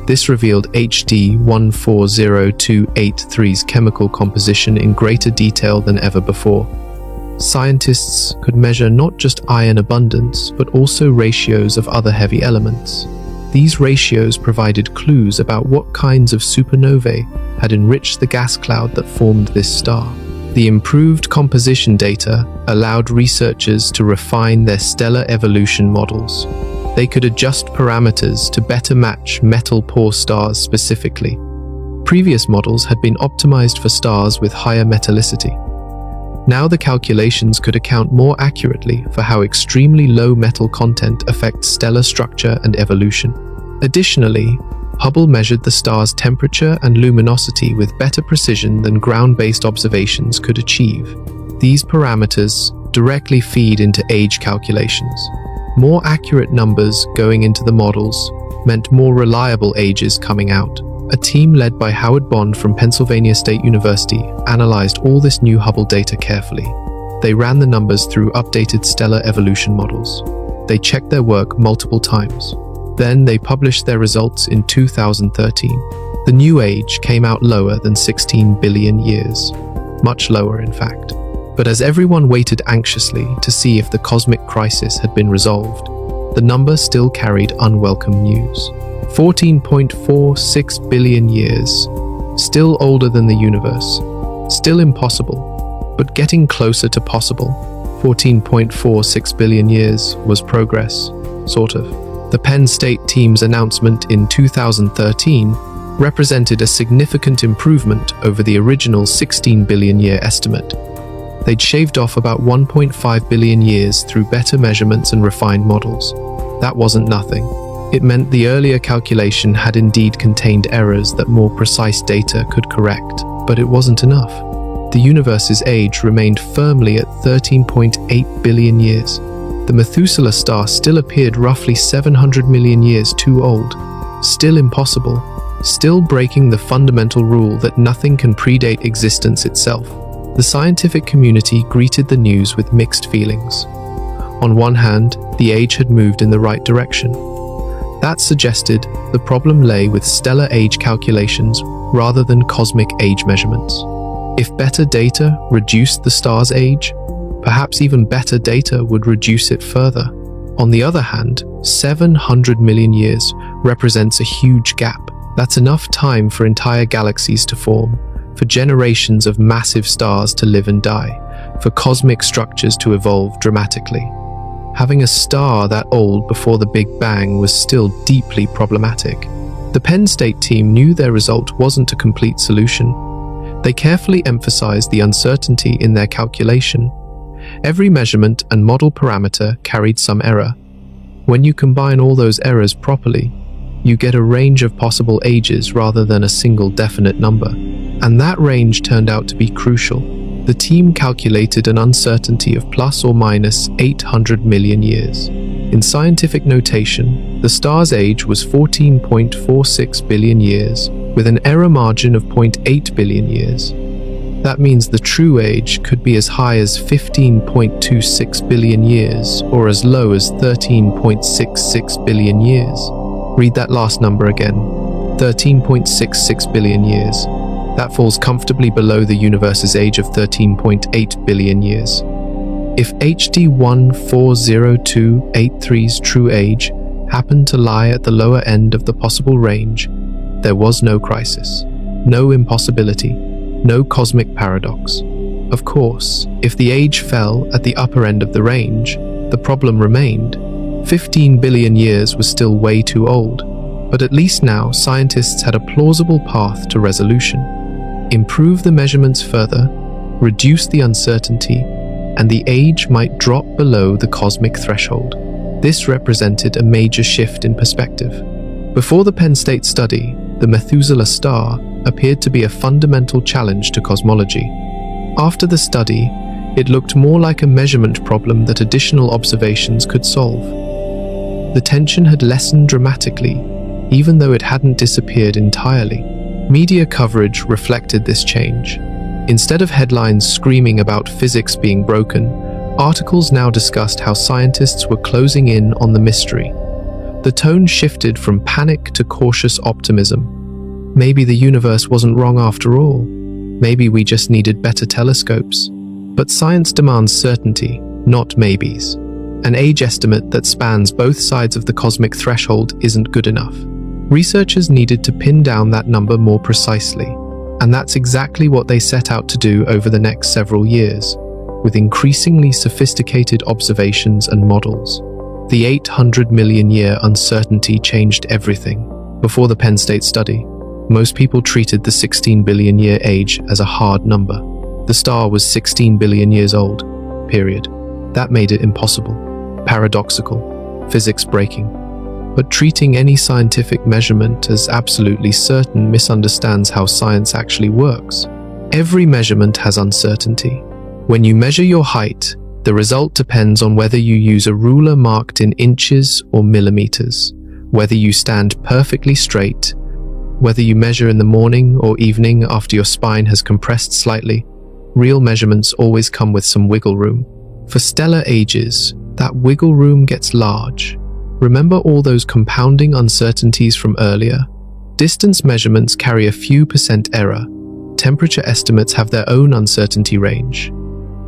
This revealed HD 140283's chemical composition in greater detail than ever before. Scientists could measure not just iron abundance, but also ratios of other heavy elements. These ratios provided clues about what kinds of supernovae had enriched the gas cloud that formed this star. The improved composition data allowed researchers to refine their stellar evolution models. They could adjust parameters to better match metal-poor stars specifically. Previous models had been optimized for stars with higher metallicity. Now the calculations could account more accurately for how extremely low metal content affects stellar structure and evolution. Additionally, Hubble measured the star's temperature and luminosity with better precision than ground-based observations could achieve. These parameters directly feed into age calculations. More accurate numbers going into the models meant more reliable ages coming out. A team led by Howard Bond from Pennsylvania State University analyzed all this new Hubble data carefully. They ran the numbers through updated stellar evolution models. They checked their work multiple times. Then they published their results in 2013. The new age came out lower than 16 billion years, much lower in fact. But as everyone waited anxiously to see if the cosmic crisis had been resolved, the number still carried unwelcome news. 14.46 billion years, still older than the universe, still impossible, but getting closer to possible. 14.46 billion years was progress, sort of. The Penn State team's announcement in 2013 represented a significant improvement over the original 16 billion year estimate. They'd shaved off about 1.5 billion years through better measurements and refined models. That wasn't nothing. It meant the earlier calculation had indeed contained errors that more precise data could correct, but it wasn't enough. The universe's age remained firmly at 13.8 billion years. The Methuselah star still appeared roughly 700 million years too old, still impossible, still breaking the fundamental rule that nothing can predate existence itself. The scientific community greeted the news with mixed feelings. On one hand, the age had moved in the right direction. That suggested the problem lay with stellar age calculations rather than cosmic age measurements. If better data reduced the star's age, perhaps even better data would reduce it further. On the other hand, 700 million years represents a huge gap. That's enough time for entire galaxies to form, for generations of massive stars to live and die, for cosmic structures to evolve dramatically. Having a star that old before the Big Bang was still deeply problematic. The Penn State team knew their result wasn't a complete solution. They carefully emphasized the uncertainty in their calculation. Every measurement and model parameter carried some error. When you combine all those errors properly, you get a range of possible ages rather than a single definite number. And that range turned out to be crucial. The team calculated an uncertainty of plus or minus 800 million years. In scientific notation, the star's age was 14.46 billion years, with an error margin of 0.8 billion years. That means the true age could be as high as 15.26 billion years or as low as 13.66 billion years. Read that last number again, 13.66 billion years. That falls comfortably below the universe's age of 13.8 billion years. If HD 140283's true age happened to lie at the lower end of the possible range, there was no crisis, no impossibility, no cosmic paradox. Of course, if the age fell at the upper end of the range, the problem remained. 15 billion years was still way too old, but at least now scientists had a plausible path to resolution. Improve the measurements further, reduce the uncertainty, and the age might drop below the cosmic threshold. This represented a major shift in perspective. Before the Penn State study, the Methuselah star appeared to be a fundamental challenge to cosmology. After the study, it looked more like a measurement problem that additional observations could solve. The tension had lessened dramatically, even though it hadn't disappeared entirely. Media coverage reflected this change. Instead of headlines screaming about physics being broken, articles now discussed how scientists were closing in on the mystery. The tone shifted from panic to cautious optimism. Maybe the universe wasn't wrong after all. Maybe we just needed better telescopes. But science demands certainty, not maybes. An age estimate that spans both sides of the cosmic threshold isn't good enough. Researchers needed to pin down that number more precisely, and that's exactly what they set out to do over the next several years, with increasingly sophisticated observations and models. The 800 million year uncertainty changed everything. Before the Penn State study, most people treated the 16 billion year age as a hard number. The star was 16 billion years old, period. That made it impossible, paradoxical, physics breaking. But treating any scientific measurement as absolutely certain misunderstands how science actually works. Every measurement has uncertainty. When you measure your height, the result depends on whether you use a ruler marked in inches or millimeters, whether you stand perfectly straight, whether you measure in the morning or evening after your spine has compressed slightly. Real measurements always come with some wiggle room. For stellar ages, that wiggle room gets large. Remember all those compounding uncertainties from earlier? Distance measurements carry a few percent error. Temperature estimates have their own uncertainty range.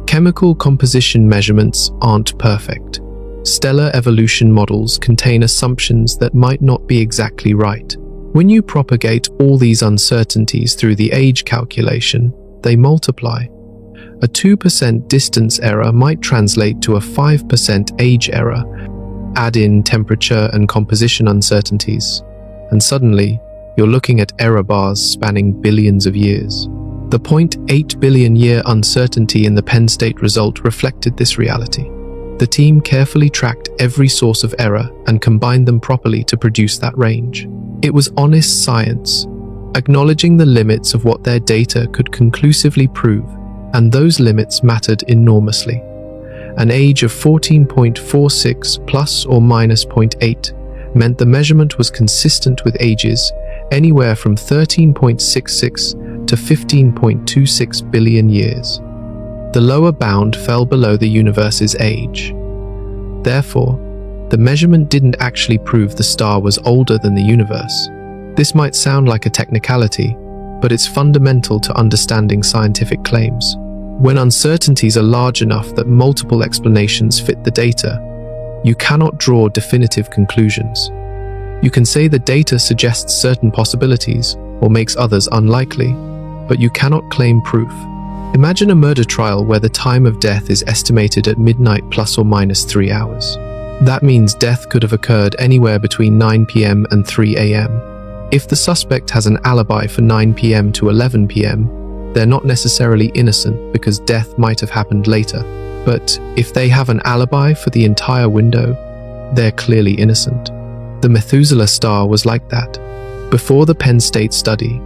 Chemical composition measurements aren't perfect. Stellar evolution models contain assumptions that might not be exactly right. When you propagate all these uncertainties through the age calculation, they multiply. A 2% distance error might translate to a 5% age error. Add in temperature and composition uncertainties, and suddenly, you're looking at error bars spanning billions of years. The 0.8 billion year uncertainty in the Penn State result reflected this reality. The team carefully tracked every source of error and combined them properly to produce that range. It was honest science, acknowledging the limits of what their data could conclusively prove, and those limits mattered enormously. An age of 14.46 plus or minus 0.8 meant the measurement was consistent with ages anywhere from 13.66 to 15.26 billion years. The lower bound fell below the universe's age. Therefore, the measurement didn't actually prove the star was older than the universe. This might sound like a technicality, but it's fundamental to understanding scientific claims. When uncertainties are large enough that multiple explanations fit the data, you cannot draw definitive conclusions. You can say the data suggests certain possibilities or makes others unlikely, but you cannot claim proof. Imagine a murder trial where the time of death is estimated at midnight plus or minus 3 hours. That means death could have occurred anywhere between 9 p.m. and 3 a.m. If the suspect has an alibi for 9 p.m. to 11 p.m., they're not necessarily innocent because death might have happened later. But if they have an alibi for the entire window, they're clearly innocent. The Methuselah star was like that. Before the Penn State study,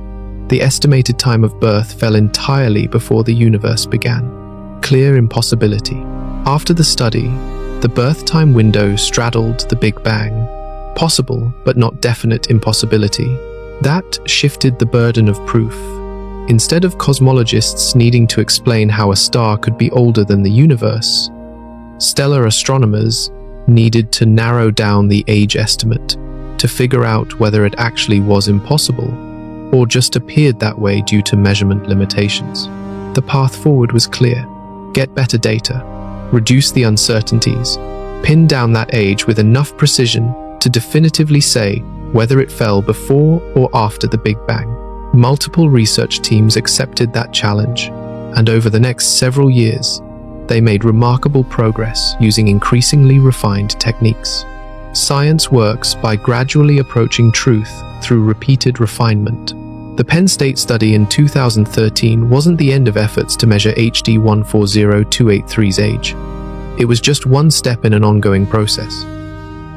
the estimated time of birth fell entirely before the universe began. Clear impossibility. After the study, the birth time window straddled the Big Bang. Possible, but not definite impossibility. That shifted the burden of proof. Instead of cosmologists needing to explain how a star could be older than the universe, stellar astronomers needed to narrow down the age estimate to figure out whether it actually was impossible or just appeared that way due to measurement limitations. The path forward was clear. Get better data, reduce the uncertainties, pin down that age with enough precision to definitively say whether it fell before or after the Big Bang. Multiple research teams accepted that challenge, and over the next several years, they made remarkable progress using increasingly refined techniques. Science works by gradually approaching truth through repeated refinement. The Penn State study in 2013 wasn't the end of efforts to measure HD 140283's age. It was just one step in an ongoing process.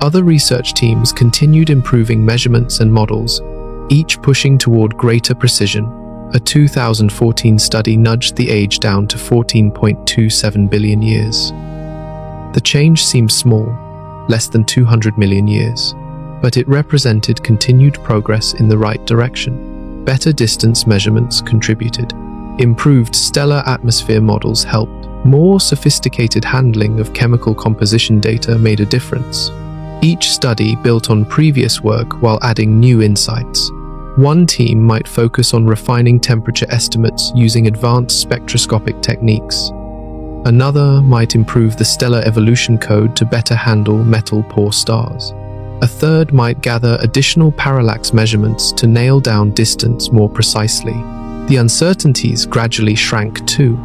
Other research teams continued improving measurements and models, each pushing toward greater precision. A 2014 study nudged the age down to 14.27 billion years. The change seemed small, less than 200 million years, but it represented continued progress in the right direction. Better distance measurements contributed. Improved stellar atmosphere models helped. More sophisticated handling of chemical composition data made a difference. Each study built on previous work while adding new insights. One team might focus on refining temperature estimates using advanced spectroscopic techniques. Another might improve the stellar evolution code to better handle metal-poor stars. A third might gather additional parallax measurements to nail down distance more precisely. The uncertainties gradually shrank too.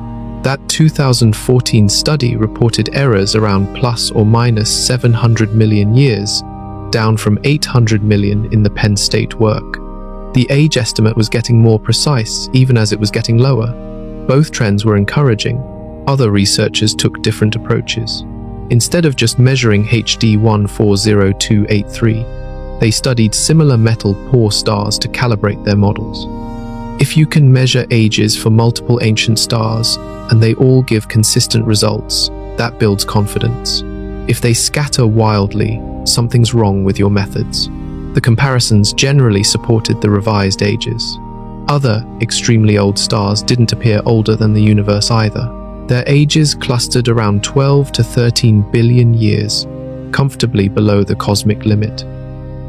That 2014 study reported errors around plus or minus 700 million years, down from 800 million in the Penn State work. The age estimate was getting more precise, even as it was getting lower. Both trends were encouraging. Other researchers took different approaches. Instead of just measuring HD 140283, they studied similar metal-poor stars to calibrate their models. If you can measure ages for multiple ancient stars, and they all give consistent results, that builds confidence. If they scatter wildly, something's wrong with your methods. The comparisons generally supported the revised ages. Other, extremely old stars didn't appear older than the universe either. Their ages clustered around 12 to 13 billion years, comfortably below the cosmic limit.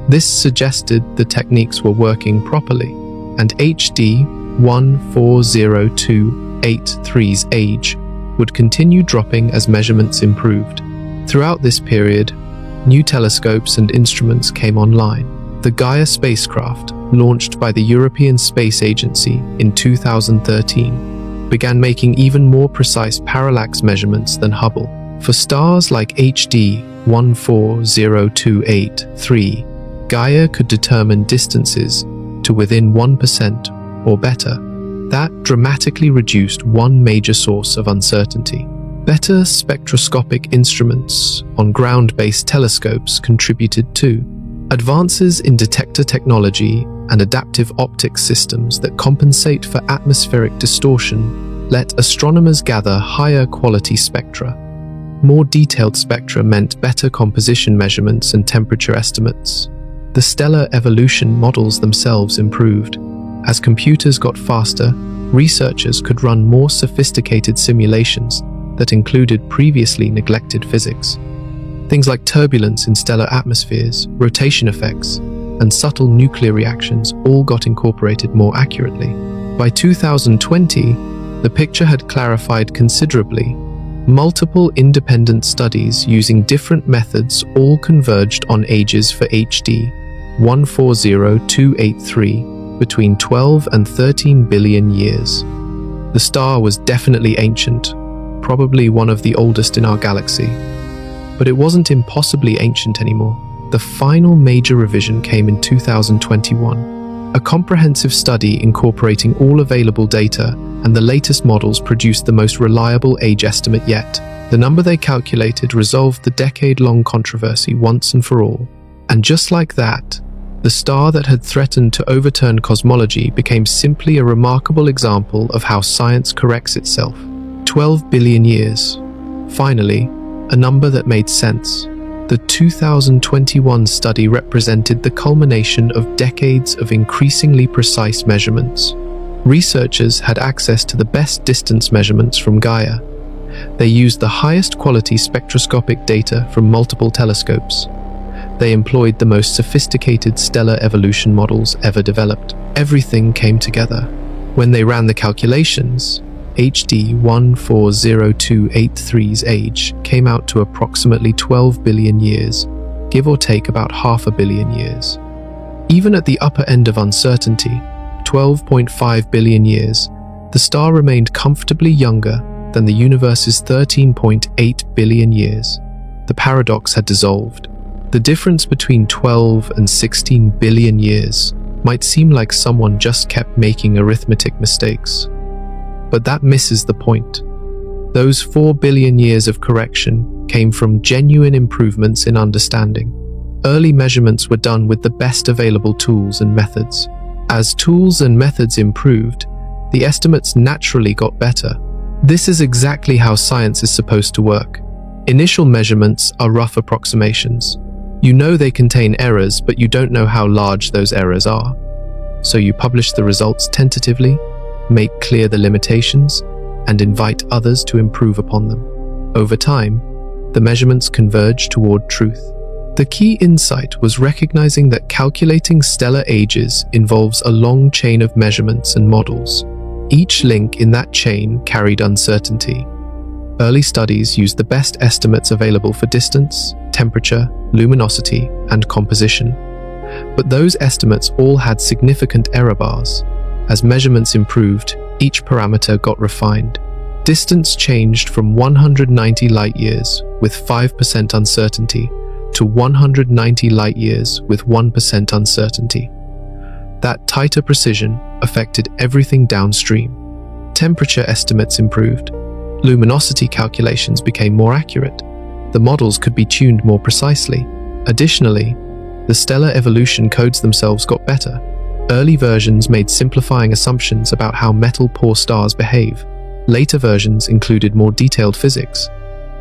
This suggested the techniques were working properly, and HD 140283's age would continue dropping as measurements improved. Throughout this period, new telescopes and instruments came online. The Gaia spacecraft, launched by the European Space Agency in 2013, began making even more precise parallax measurements than Hubble. For stars like HD 140283, Gaia could determine distances to within 1% or better. That dramatically reduced one major source of uncertainty. Better spectroscopic instruments on ground-based telescopes contributed too. Advances in detector technology and adaptive optics systems that compensate for atmospheric distortion let astronomers gather higher quality spectra. More detailed spectra meant better composition measurements and temperature estimates. The stellar evolution models themselves improved. As computers got faster, researchers could run more sophisticated simulations that included previously neglected physics. Things like turbulence in stellar atmospheres, rotation effects, and subtle nuclear reactions all got incorporated more accurately. By 2020, the picture had clarified considerably. Multiple independent studies using different methods all converged on ages for HD 140283 between 12 and 13 billion years. The star was definitely ancient, probably one of the oldest in our galaxy. But it wasn't impossibly ancient anymore. The final major revision came in 2021. A comprehensive study incorporating all available data and the latest models produced the most reliable age estimate yet. The number they calculated resolved the decade-long controversy once and for all. And just like that, the star that had threatened to overturn cosmology became simply a remarkable example of how science corrects itself. 12 billion years. Finally, a number that made sense. The 2021 study represented the culmination of decades of increasingly precise measurements. Researchers had access to the best distance measurements from Gaia. They used the highest quality spectroscopic data from multiple telescopes. They employed the most sophisticated stellar evolution models ever developed. Everything came together. When they ran the calculations, HD 140283's age came out to approximately 12 billion years, give or take about half a billion years. Even at the upper end of uncertainty, 12.5 billion years, the star remained comfortably younger than the universe's 13.8 billion years. The paradox had dissolved. The difference between 12 and 16 billion years might seem like someone just kept making arithmetic mistakes. But that misses the point. Those 4 billion years of correction came from genuine improvements in understanding. Early measurements were done with the best available tools and methods. As tools and methods improved, the estimates naturally got better. This is exactly how science is supposed to work. Initial measurements are rough approximations. You know they contain errors, but you don't know how large those errors are. So you publish the results tentatively, make clear the limitations, and invite others to improve upon them. Over time, the measurements converge toward truth. The key insight was recognizing that calculating stellar ages involves a long chain of measurements and models. Each link in that chain carried uncertainty. Early studies used the best estimates available for distance, temperature, luminosity, and composition. But those estimates all had significant error bars. As measurements improved, each parameter got refined. Distance changed from 190 light-years with 5% uncertainty to 190 light-years with 1% uncertainty. That tighter precision affected everything downstream. Temperature estimates improved. Luminosity calculations became more accurate. The models could be tuned more precisely. Additionally, the stellar evolution codes themselves got better. Early versions made simplifying assumptions about how metal-poor stars behave. Later versions included more detailed physics.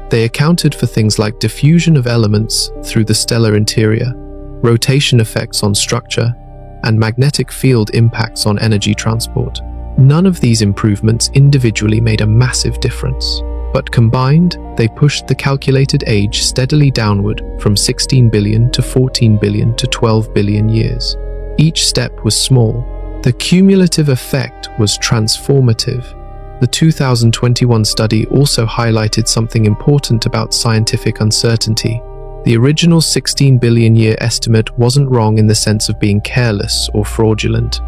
They accounted for things like diffusion of elements through the stellar interior, rotation effects on structure, and magnetic field impacts on energy transport. None of these improvements individually made a massive difference, But combined, they pushed the calculated age steadily downward from 16 billion to 14 billion to 12 billion years. Each step was small. The cumulative effect was transformative. The 2021 study also highlighted something important about scientific uncertainty. The original 16 billion year estimate wasn't wrong in the sense of being careless or fraudulent.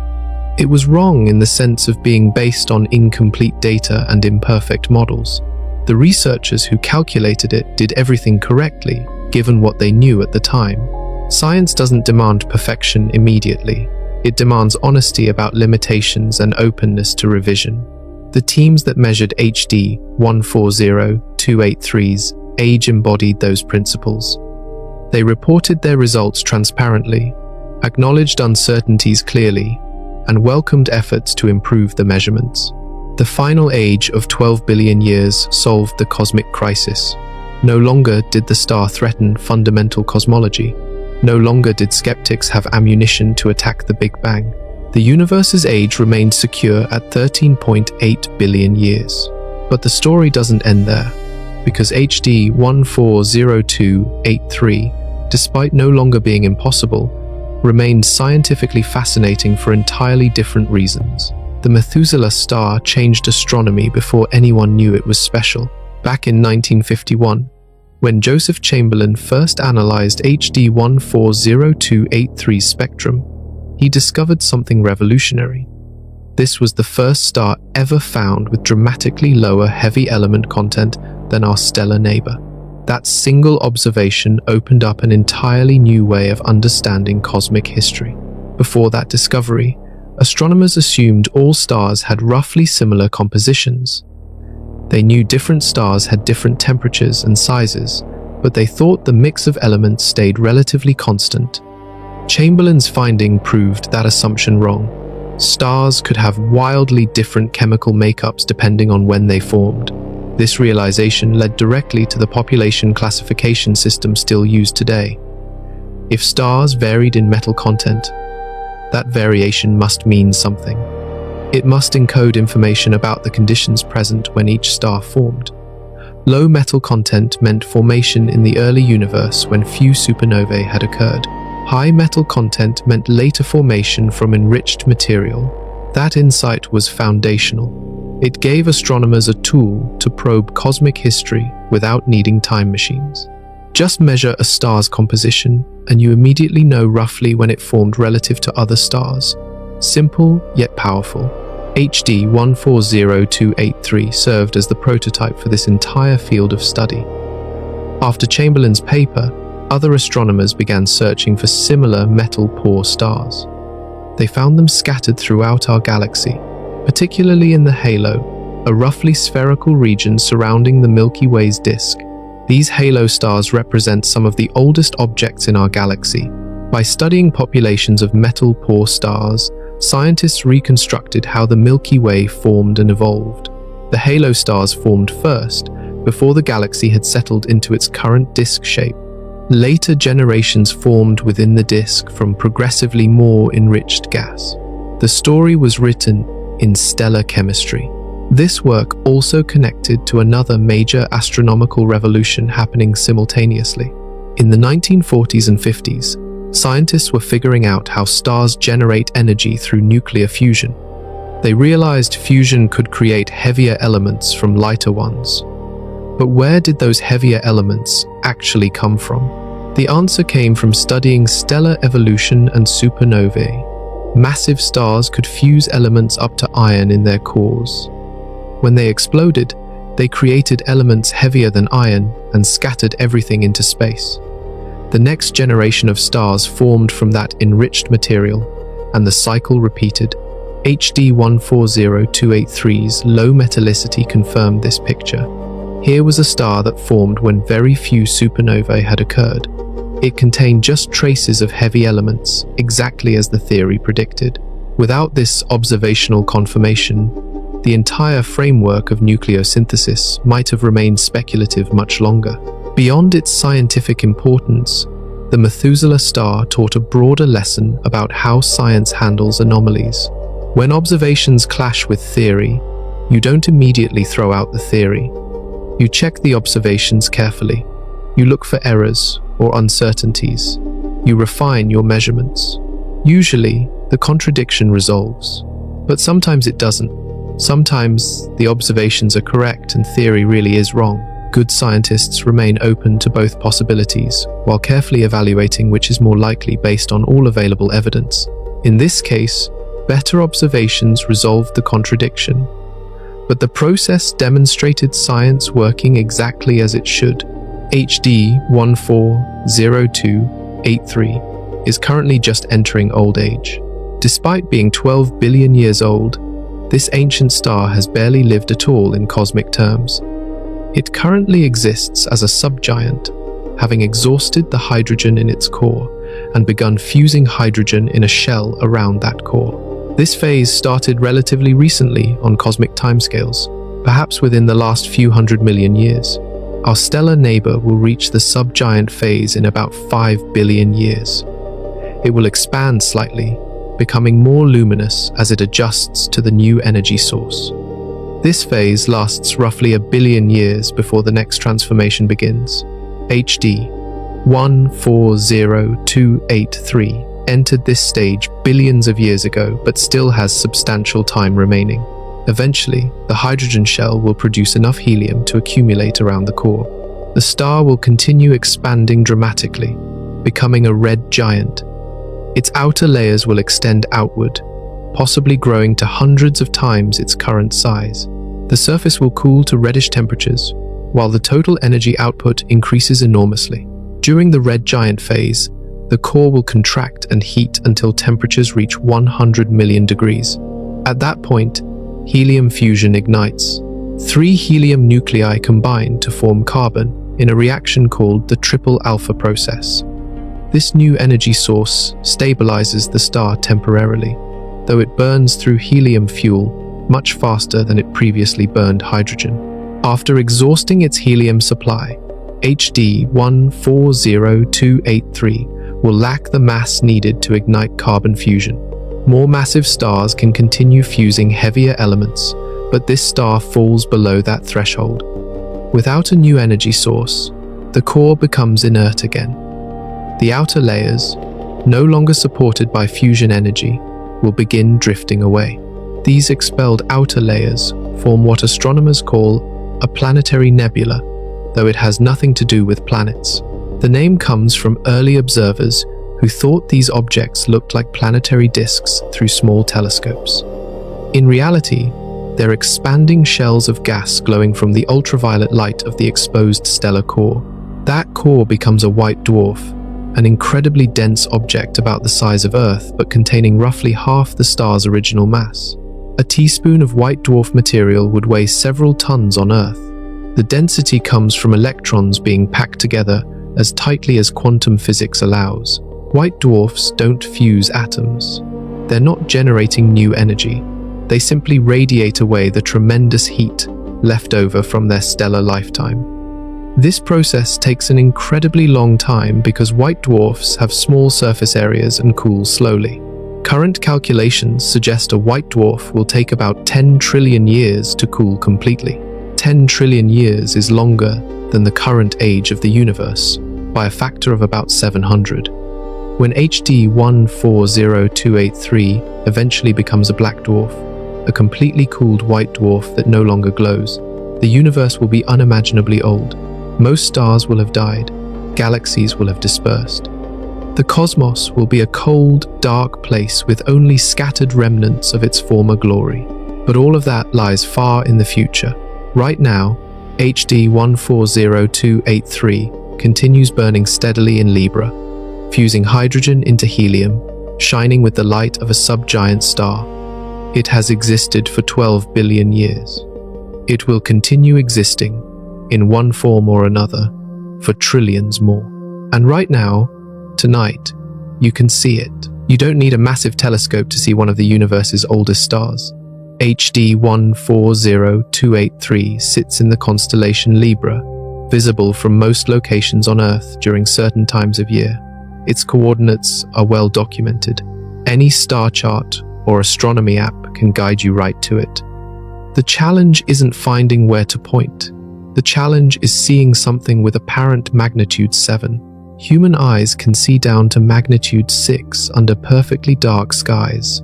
It was wrong in the sense of being based on incomplete data and imperfect models. The researchers who calculated it did everything correctly, given what they knew at the time. Science doesn't demand perfection immediately. It demands honesty about limitations and openness to revision. The teams that measured HD 140283's age embodied those principles. They reported their results transparently, acknowledged uncertainties clearly, and welcomed efforts to improve the measurements. The final age of 12 billion years solved the cosmic crisis. No longer did the star threaten fundamental cosmology. No longer did skeptics have ammunition to attack the Big Bang. The universe's age remained secure at 13.8 billion years. But the story doesn't end there, because HD 140283, despite no longer being impossible, remained scientifically fascinating for entirely different reasons. The Methuselah star changed astronomy before anyone knew it was special. Back in 1951, when Joseph Chamberlain first analyzed HD 140283's spectrum, he discovered something revolutionary. This was the first star ever found with dramatically lower heavy element content than our stellar neighbor. That single observation opened up an entirely new way of understanding cosmic history. Before that discovery, astronomers assumed all stars had roughly similar compositions. They knew different stars had different temperatures and sizes, but they thought the mix of elements stayed relatively constant. Chamberlain's finding proved that assumption wrong. Stars could have wildly different chemical makeups depending on when they formed. This realization led directly to the population classification system still used today. If stars varied in metal content, that variation must mean something. It must encode information about the conditions present when each star formed. Low metal content meant formation in the early universe when few supernovae had occurred. High metal content meant later formation from enriched material. That insight was foundational. It gave astronomers a tool to probe cosmic history without needing time machines. Just measure a star's composition, and you immediately know roughly when it formed relative to other stars. Simple, yet powerful. HD 140283 served as the prototype for this entire field of study. After Chamberlain's paper, other astronomers began searching for similar metal-poor stars. They found them scattered throughout our galaxy, particularly in the halo, a roughly spherical region surrounding the Milky Way's disk. These halo stars represent some of the oldest objects in our galaxy. By studying populations of metal-poor stars, scientists reconstructed how the Milky Way formed and evolved. The halo stars formed first, before the galaxy had settled into its current disk shape. Later generations formed within the disk from progressively more enriched gas. The story was written in stellar chemistry. This work also connected to another major astronomical revolution happening simultaneously. In the 1940s and 50s, scientists were figuring out how stars generate energy through nuclear fusion. They realized fusion could create heavier elements from lighter ones. But where did those heavier elements actually come from? The answer came from studying stellar evolution and supernovae. Massive stars could fuse elements up to iron in their cores. When they exploded, they created elements heavier than iron and scattered everything into space. The next generation of stars formed from that enriched material, and the cycle repeated. HD 140283's low metallicity confirmed this picture. Here was a star that formed when very few supernovae had occurred. It contained just traces of heavy elements, exactly as the theory predicted. Without this observational confirmation, the entire framework of nucleosynthesis might have remained speculative much longer. Beyond its scientific importance, the Methuselah star taught a broader lesson about how science handles anomalies. When observations clash with theory, you don't immediately throw out the theory. You check the observations carefully. You look for errors or uncertainties. You refine your measurements. Usually, the contradiction resolves. But sometimes it doesn't. Sometimes the observations are correct and theory really is wrong. Good scientists remain open to both possibilities, while carefully evaluating which is more likely based on all available evidence. In this case, better observations resolved the contradiction. But the process demonstrated science working exactly as it should. HD 140283 is currently just entering old age. Despite being 12 billion years old, this ancient star has barely lived at all in cosmic terms. It currently exists as a subgiant, having exhausted the hydrogen in its core and begun fusing hydrogen in a shell around that core. This phase started relatively recently on cosmic timescales, perhaps within the last few 100 million years. Our stellar neighbor will reach the subgiant phase in about 5 billion years. It will expand slightly, becoming more luminous as it adjusts to the new energy source. This phase lasts roughly 1 billion years before the next transformation begins. HD 140283 entered this stage billions of years ago, but still has substantial time remaining. Eventually, the hydrogen shell will produce enough helium to accumulate around the core. The star will continue expanding dramatically, becoming a red giant. Its outer layers will extend outward, possibly growing to hundreds of times its current size. The surface will cool to reddish temperatures, while the total energy output increases enormously. During the red giant phase, the core will contract and heat until temperatures reach 100 million degrees. At that point, helium fusion ignites. 3 helium nuclei combine to form carbon in a reaction called the triple alpha process. This new energy source stabilizes the star temporarily, though it burns through helium fuel much faster than it previously burned hydrogen. After exhausting its helium supply, HD 140283 will lack the mass needed to ignite carbon fusion. More massive stars can continue fusing heavier elements, but this star falls below that threshold. Without a new energy source, the core becomes inert again. The outer layers, no longer supported by fusion energy, will begin drifting away. These expelled outer layers form what astronomers call a planetary nebula, though it has nothing to do with planets. The name comes from early observers who thought these objects looked like planetary disks through small telescopes. In reality, they're expanding shells of gas glowing from the ultraviolet light of the exposed stellar core. That core becomes a white dwarf, an incredibly dense object about the size of Earth but containing roughly half the star's original mass. A teaspoon of white dwarf material would weigh several tons on Earth. The density comes from electrons being packed together as tightly as quantum physics allows. White dwarfs don't fuse atoms. They're not generating new energy. They simply radiate away the tremendous heat left over from their stellar lifetime. This process takes an incredibly long time because white dwarfs have small surface areas and cool slowly. Current calculations suggest a white dwarf will take about 10 trillion years to cool completely. 10 trillion years is longer than the current age of the universe, by a factor of about 700. When HD 140283 eventually becomes a black dwarf, a completely cooled white dwarf that no longer glows, the universe will be unimaginably old. Most stars will have died, galaxies will have dispersed. The cosmos will be a cold, dark place with only scattered remnants of its former glory. But all of that lies far in the future. Right now, HD 140283 continues burning steadily in Libra, fusing hydrogen into helium, shining with the light of a subgiant star. It has existed for 12 billion years. It will continue existing, in one form or another, for trillions more. And right now, tonight, you can see it. You don't need a massive telescope to see one of the universe's oldest stars. HD 140283 sits in the constellation Libra, visible from most locations on Earth during certain times of year. Its coordinates are well documented. Any star chart or astronomy app can guide you right to it. The challenge isn't finding where to point. The challenge is seeing something with apparent magnitude 7. Human eyes can see down to magnitude 6 under perfectly dark skies.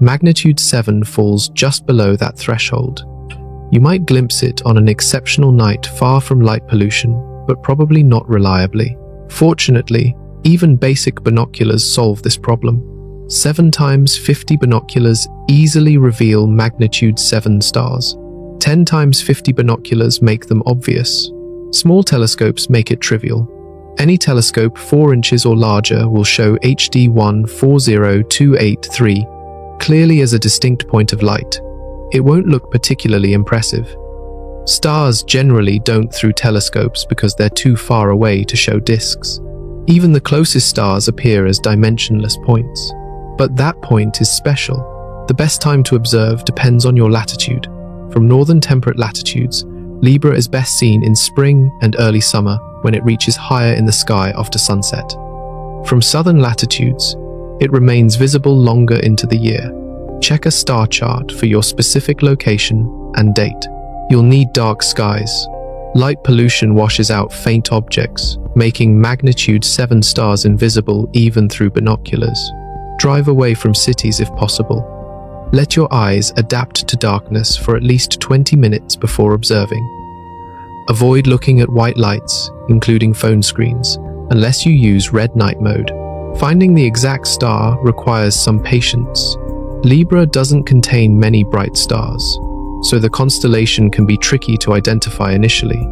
Magnitude 7 falls just below that threshold. You might glimpse it on an exceptional night far from light pollution, but probably not reliably. Fortunately, even basic binoculars solve this problem. 7 times 50 binoculars easily reveal magnitude 7 stars. 10 times 50 binoculars make them obvious. Small telescopes make it trivial. Any telescope 4 inches or larger will show HD 140283 clearly as a distinct point of light. It won't look particularly impressive. Stars generally don't through telescopes because they're too far away to show disks. Even the closest stars appear as dimensionless points. But that point is special. The best time to observe depends on your latitude. From northern temperate latitudes, Libra is best seen in spring and early summer when it reaches higher in the sky after sunset. From southern latitudes, it remains visible longer into the year. Check a star chart for your specific location and date. You'll need dark skies. Light pollution washes out faint objects, making magnitude 7 stars invisible even through binoculars. Drive away from cities if possible. Let your eyes adapt to darkness for at least 20 minutes before observing. Avoid looking at white lights, including phone screens, unless you use red night mode. Finding the exact star requires some patience. Libra doesn't contain many bright stars, so the constellation can be tricky to identify initially.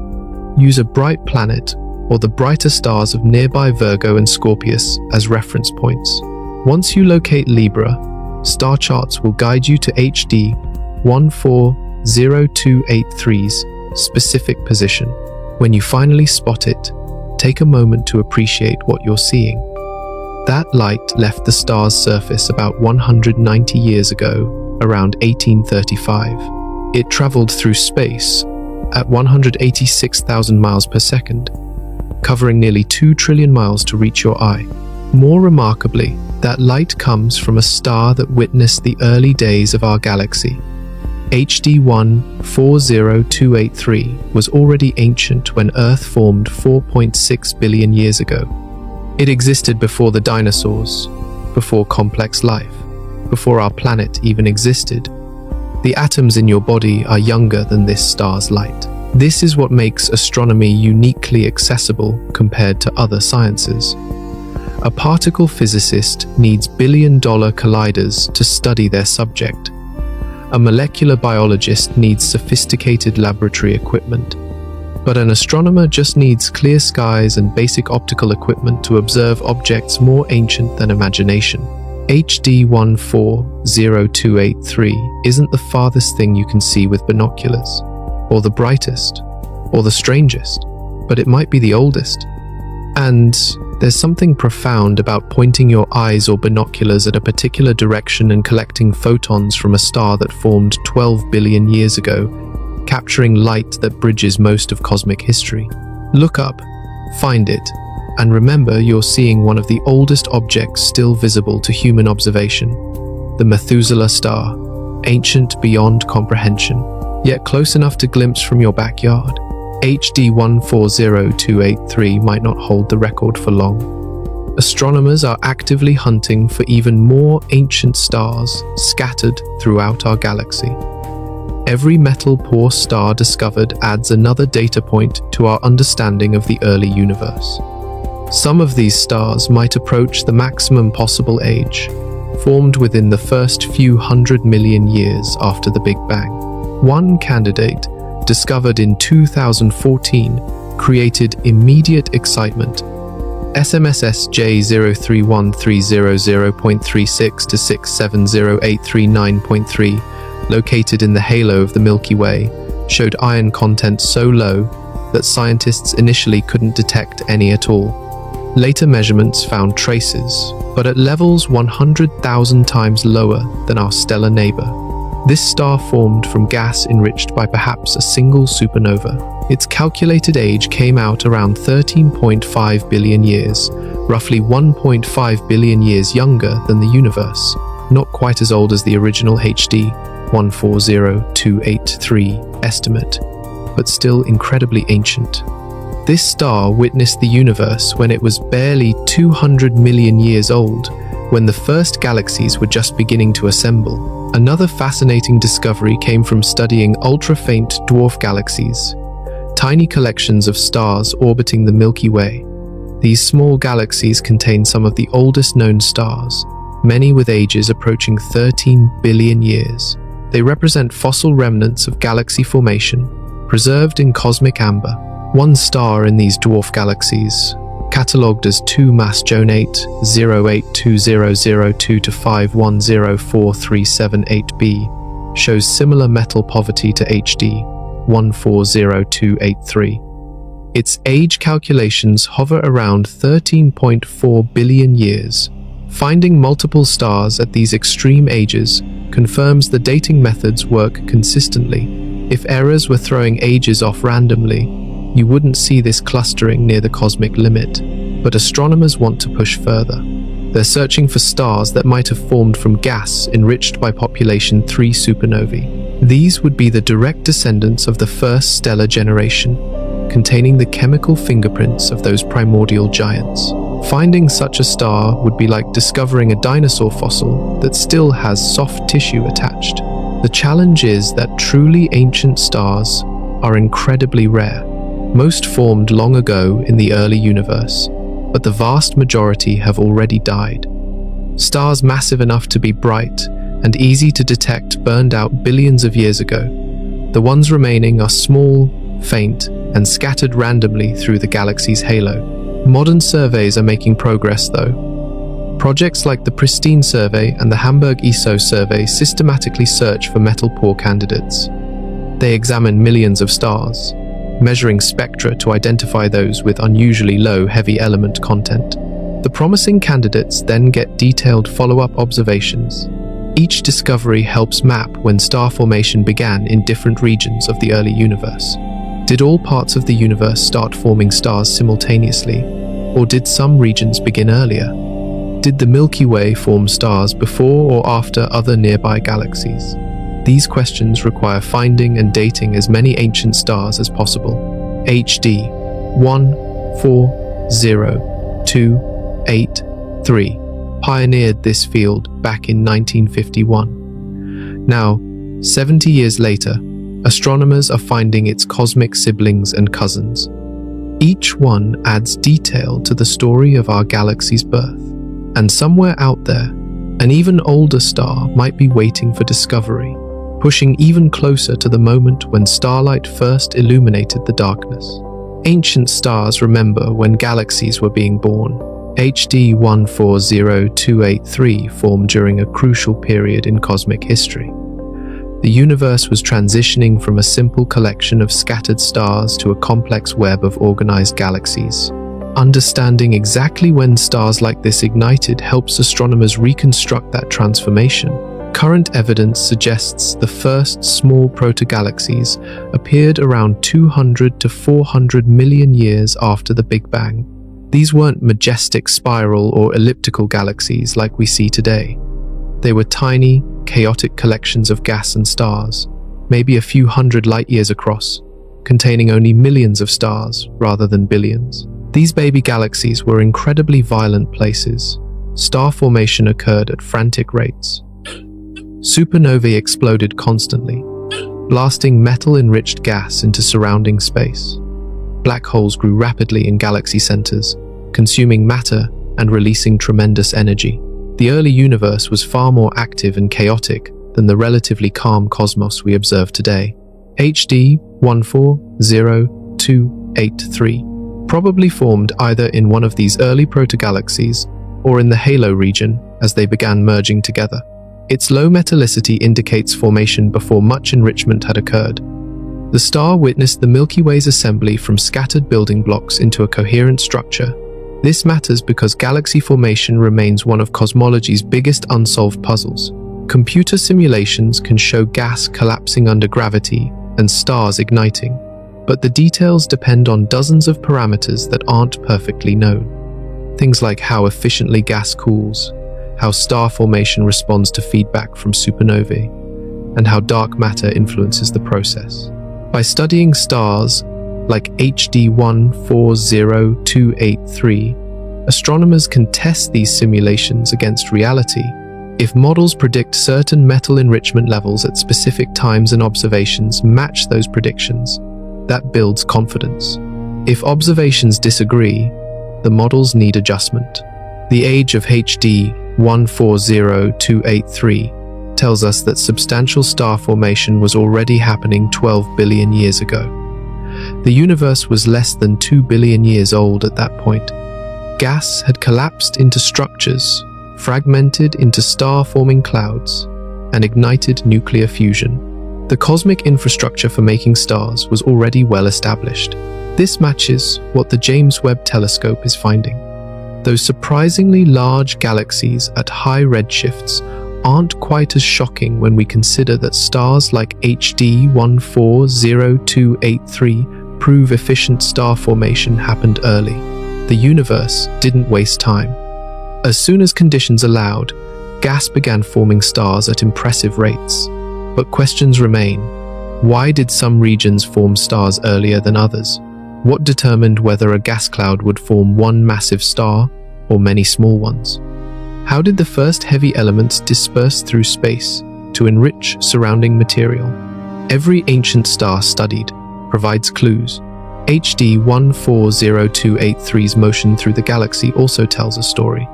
Use a bright planet or the brighter stars of nearby Virgo and Scorpius as reference points. Once you locate Libra, star charts will guide you to HD 140283's specific position. When you finally spot it, take a moment to appreciate what you're seeing. That light left the star's surface about 190 years ago, around 1835. It traveled through space at 186,000 miles per second, covering nearly 2 trillion miles to reach your eye. More remarkably, that light comes from a star that witnessed the early days of our galaxy. HD 140283 was already ancient when Earth formed 4.6 billion years ago. It existed before the dinosaurs, before complex life, before our planet even existed. The atoms in your body are younger than this star's light. This is what makes astronomy uniquely accessible compared to other sciences. A particle physicist needs billion-dollar colliders to study their subject. A molecular biologist needs sophisticated laboratory equipment. But an astronomer just needs clear skies and basic optical equipment to observe objects more ancient than imagination. HD 140283 isn't the farthest thing you can see with binoculars, or the brightest, or the strangest, but it might be the oldest. And there's something profound about pointing your eyes or binoculars at a particular direction and collecting photons from a star that formed 12 billion years ago, capturing light that bridges most of cosmic history. Look up, find it, and remember you're seeing one of the oldest objects still visible to human observation, the Methuselah star, ancient beyond comprehension, yet close enough to glimpse from your backyard. HD 140283 might not hold the record for long. Astronomers are actively hunting for even more ancient stars scattered throughout our galaxy. Every metal-poor star discovered adds another data point to our understanding of the early universe. Some of these stars might approach the maximum possible age, formed within the first few 100 million years after the Big Bang. One candidate, discovered in 2014, created immediate excitement. SMSS J031300.36 to 670839.3, located in the halo of the Milky Way, showed iron content so low that scientists initially couldn't detect any at all. Later measurements found traces, but at levels 100,000 times lower than our stellar neighbor. This star formed from gas enriched by perhaps a single supernova. Its calculated age came out around 13.5 billion years, roughly 1.5 billion years younger than the universe, not quite as old as the original HD 140283 estimate, but still incredibly ancient. This star witnessed the universe when it was barely 200 million years old, when the first galaxies were just beginning to assemble. Another fascinating discovery came from studying ultra-faint dwarf galaxies, tiny collections of stars orbiting the Milky Way. These small galaxies contain some of the oldest known stars, many with ages approaching 13 billion years. They represent fossil remnants of galaxy formation, preserved in cosmic amber. One star in these dwarf galaxies, catalogued as 2-mass Jonate 082002-51043778b, shows similar metal poverty to HD 140283. Its age calculations hover around 13.4 billion years. Finding multiple stars at these extreme ages confirms the dating methods work consistently. If errors were throwing ages off randomly, you wouldn't see this clustering near the cosmic limit, but astronomers want to push further. They're searching for stars that might have formed from gas enriched by population 3 supernovae. These would be the direct descendants of the first stellar generation, containing the chemical fingerprints of those primordial giants. Finding such a star would be like discovering a dinosaur fossil that still has soft tissue attached. The challenge is that truly ancient stars are incredibly rare. Most formed long ago in the early universe, but the vast majority have already died. Stars massive enough to be bright and easy to detect burned out billions of years ago. The ones remaining are small, faint, and scattered randomly through the galaxy's halo. Modern surveys are making progress, though. Projects like the Pristine Survey and the Hamburg ESO survey systematically search for metal-poor candidates. They examine millions of stars, measuring spectra to identify those with unusually low heavy element content. The promising candidates then get detailed follow-up observations. Each discovery helps map when star formation began in different regions of the early universe. Did all parts of the universe start forming stars simultaneously, or did some regions begin earlier? Did the Milky Way form stars before or after other nearby galaxies? These questions require finding and dating as many ancient stars as possible. HD 140283 pioneered this field back in 1951. Now, 70 years later, astronomers are finding its cosmic siblings and cousins. Each one adds detail to the story of our galaxy's birth. And somewhere out there, an even older star might be waiting for discovery, pushing even closer to the moment when starlight first illuminated the darkness. Ancient stars remember when galaxies were being born. HD 140283 formed during a crucial period in cosmic history. The universe was transitioning from a simple collection of scattered stars to a complex web of organized galaxies. Understanding exactly when stars like this ignited helps astronomers reconstruct that transformation. Current evidence suggests the first small protogalaxies appeared around 200 to 400 million years after the Big Bang. These weren't majestic spiral or elliptical galaxies like we see today. They were tiny, chaotic collections of gas and stars, maybe a few hundred light years across, containing only millions of stars rather than billions. These baby galaxies were incredibly violent places. Star formation occurred at frantic rates. Supernovae exploded constantly, blasting metal-enriched gas into surrounding space. Black holes grew rapidly in galaxy centers, consuming matter and releasing tremendous energy. The early universe was far more active and chaotic than the relatively calm cosmos we observe today. HD 140283 probably formed either in one of these early protogalaxies or in the halo region as they began merging together. Its low metallicity indicates formation before much enrichment had occurred. The star witnessed the Milky Way's assembly from scattered building blocks into a coherent structure. This matters because galaxy formation remains one of cosmology's biggest unsolved puzzles. Computer simulations can show gas collapsing under gravity and stars igniting, but the details depend on dozens of parameters that aren't perfectly known. Things like how efficiently gas cools, how star formation responds to feedback from supernovae, and how dark matter influences the process. By studying stars like HD 140283, astronomers can test these simulations against reality. If models predict certain metal enrichment levels at specific times and observations match those predictions, that builds confidence. If observations disagree, the models need adjustment. The age of HD 140283 tells us that substantial star formation was already happening 12 billion years ago. The universe was less than 2 billion years old at that point. Gas had collapsed into structures, fragmented into star-forming clouds, and ignited nuclear fusion. The cosmic infrastructure for making stars was already well established. This matches what the James Webb Telescope is finding. Those surprisingly large galaxies at high redshifts aren't quite as shocking when we consider that stars like HD 140283 prove efficient star formation happened early. The universe didn't waste time. As soon as conditions allowed, gas began forming stars at impressive rates. But questions remain. Why did some regions form stars earlier than others? What determined whether a gas cloud would form one massive star or many small ones? How did the first heavy elements disperse through space to enrich surrounding material? Every ancient star studied provides clues. HD 140283's motion through the galaxy also tells a story.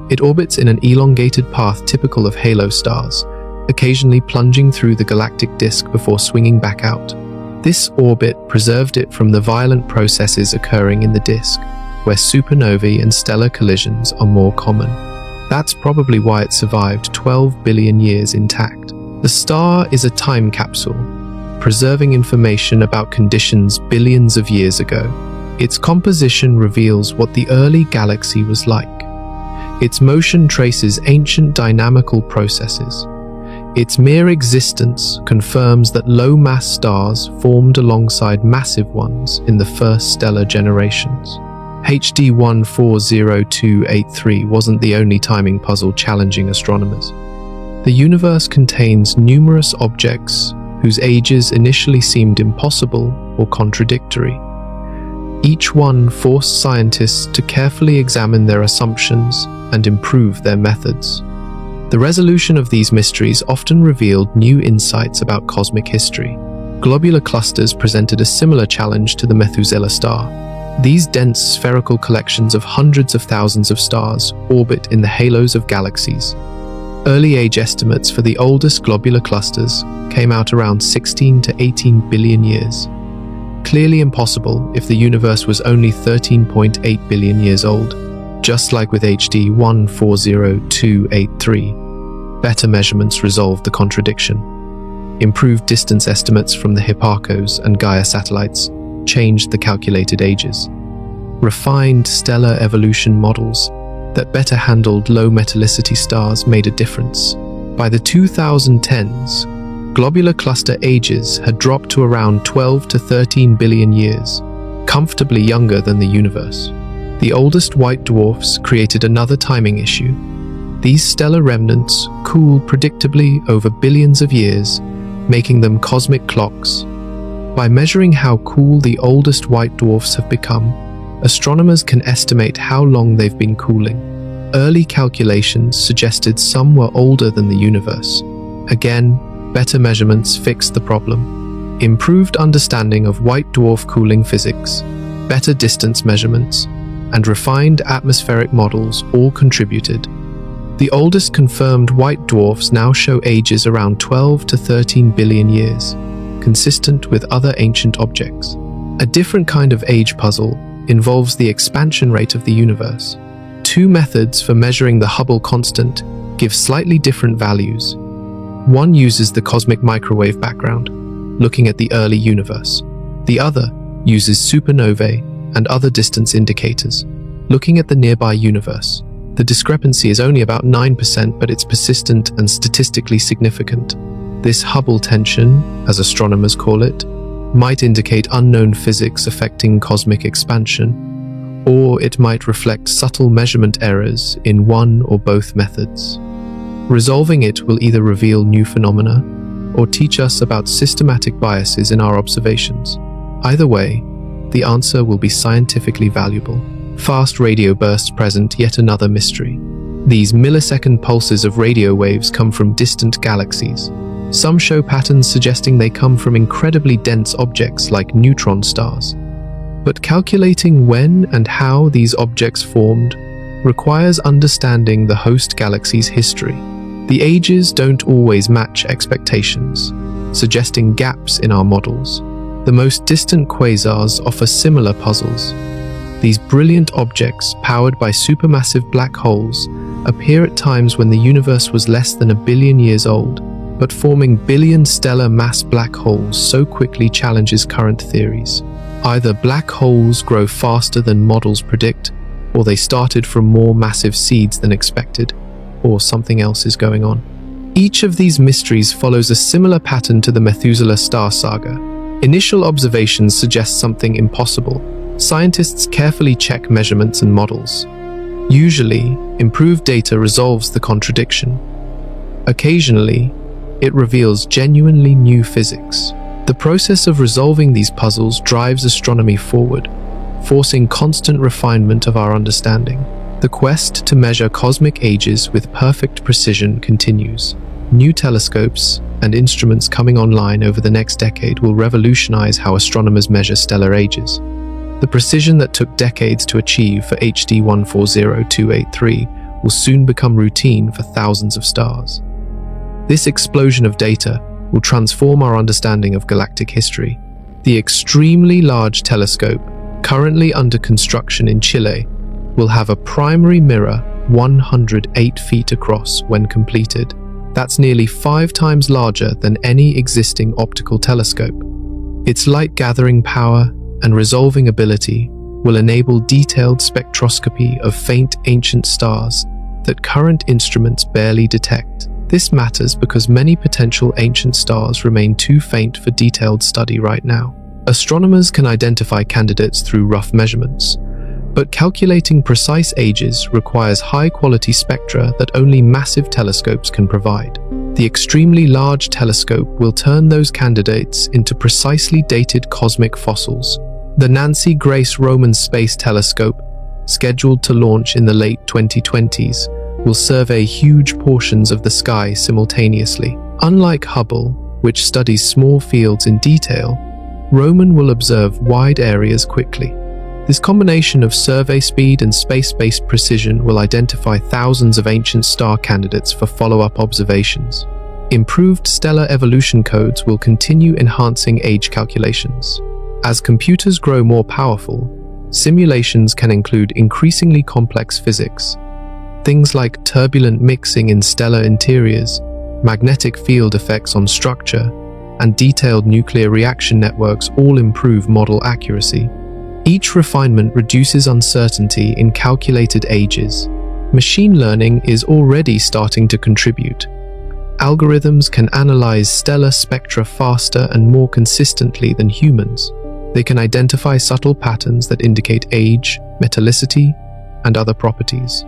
It orbits in an elongated path typical of halo stars, occasionally plunging through the galactic disk before swinging back out. This orbit preserved it from the violent processes occurring in the disk, where supernovae and stellar collisions are more common. That's probably why it survived 12 billion years intact. The star is a time capsule, preserving information about conditions billions of years ago. Its composition reveals what the early galaxy was like. Its motion traces ancient dynamical processes. Its mere existence confirms that low-mass stars formed alongside massive ones in the first stellar generations. HD 140283 wasn't the only timing puzzle challenging astronomers. The universe contains numerous objects whose ages initially seemed impossible or contradictory. Each one forced scientists to carefully examine their assumptions and improve their methods. The resolution of these mysteries often revealed new insights about cosmic history. Globular clusters presented a similar challenge to the Methuselah star. These dense spherical collections of hundreds of thousands of stars orbit in the halos of galaxies. Early age estimates for the oldest globular clusters came out around 16 to 18 billion years. Clearly impossible if the universe was only 13.8 billion years old. Just like with HD 140283, better measurements resolved the contradiction. Improved distance estimates from the Hipparcos and Gaia satellites changed the calculated ages. Refined stellar evolution models that better handled low metallicity stars made a difference. By the 2010s, globular cluster ages had dropped to around 12 to 13 billion years, comfortably younger than the universe. The oldest white dwarfs created another timing issue. These stellar remnants cool predictably over billions of years, making them cosmic clocks. By measuring how cool the oldest white dwarfs have become, astronomers can estimate how long they've been cooling. Early calculations suggested some were older than the universe. Again, better measurements fixed the problem. Improved understanding of white dwarf cooling physics, better distance measurements, and refined atmospheric models all contributed. The oldest confirmed white dwarfs now show ages around 12 to 13 billion years, consistent with other ancient objects. A different kind of age puzzle involves the expansion rate of the universe. Two methods for measuring the Hubble constant give slightly different values. One uses the cosmic microwave background, looking at the early universe. The other uses supernovae and other distance indicators, looking at the nearby universe. The discrepancy is only about 9%, but it's persistent and statistically significant. This Hubble tension, as astronomers call it, might indicate unknown physics affecting cosmic expansion, or it might reflect subtle measurement errors in one or both methods. Resolving it will either reveal new phenomena or teach us about systematic biases in our observations. Either way, the answer will be scientifically valuable. Fast radio bursts present yet another mystery. These millisecond pulses of radio waves come from distant galaxies. Some show patterns suggesting they come from incredibly dense objects like neutron stars. But calculating when and how these objects formed requires understanding the host galaxy's history. The ages don't always match expectations, suggesting gaps in our models. The most distant quasars offer similar puzzles. These brilliant objects, powered by supermassive black holes, appear at times when the universe was less than 1 billion years old, but forming billion stellar mass black holes so quickly challenges current theories. Either black holes grow faster than models predict, or they started from more massive seeds than expected, or something else is going on. Each of these mysteries follows a similar pattern to the Methuselah star saga. Initial observations suggest something impossible. Scientists carefully check measurements and models. Usually, improved data resolves the contradiction. Occasionally, it reveals genuinely new physics. The process of resolving these puzzles drives astronomy forward, forcing constant refinement of our understanding. The quest to measure cosmic ages with perfect precision continues. New telescopes and instruments coming online over the next decade will revolutionize how astronomers measure stellar ages. The precision that took decades to achieve for HD 140283 will soon become routine for thousands of stars. This explosion of data will transform our understanding of galactic history. The extremely large telescope, currently under construction in Chile, will have a primary mirror 108 feet across when completed. That's nearly 5 times larger than any existing optical telescope. Its light-gathering power and resolving ability will enable detailed spectroscopy of faint ancient stars that current instruments barely detect. This matters because many potential ancient stars remain too faint for detailed study right now. Astronomers can identify candidates through rough measurements, but calculating precise ages requires high-quality spectra that only massive telescopes can provide. The extremely large telescope will turn those candidates into precisely dated cosmic fossils. The Nancy Grace Roman Space Telescope, scheduled to launch in the late 2020s, will survey huge portions of the sky simultaneously. Unlike Hubble, which studies small fields in detail, Roman will observe wide areas quickly. This combination of survey speed and space-based precision will identify thousands of ancient star candidates for follow-up observations. Improved stellar evolution codes will continue enhancing age calculations. As computers grow more powerful, simulations can include increasingly complex physics. Things like turbulent mixing in stellar interiors, magnetic field effects on structure, and detailed nuclear reaction networks all improve model accuracy. Each refinement reduces uncertainty in calculated ages. Machine learning is already starting to contribute. Algorithms can analyze stellar spectra faster and more consistently than humans. They can identify subtle patterns that indicate age, metallicity, and other properties.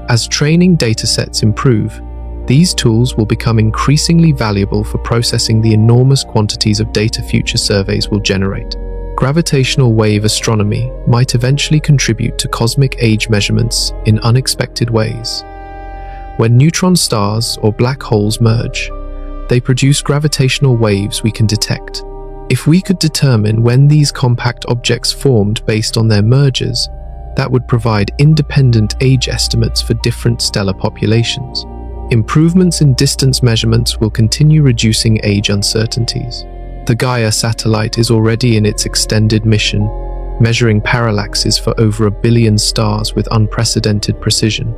As training datasets improve, these tools will become increasingly valuable for processing the enormous quantities of data future surveys will generate. Gravitational wave astronomy might eventually contribute to cosmic age measurements in unexpected ways. When neutron stars or black holes merge, they produce gravitational waves we can detect. If we could determine when these compact objects formed based on their mergers, that would provide independent age estimates for different stellar populations. Improvements in distance measurements will continue reducing age uncertainties. The Gaia satellite is already in its extended mission, measuring parallaxes for over 1 billion stars with unprecedented precision.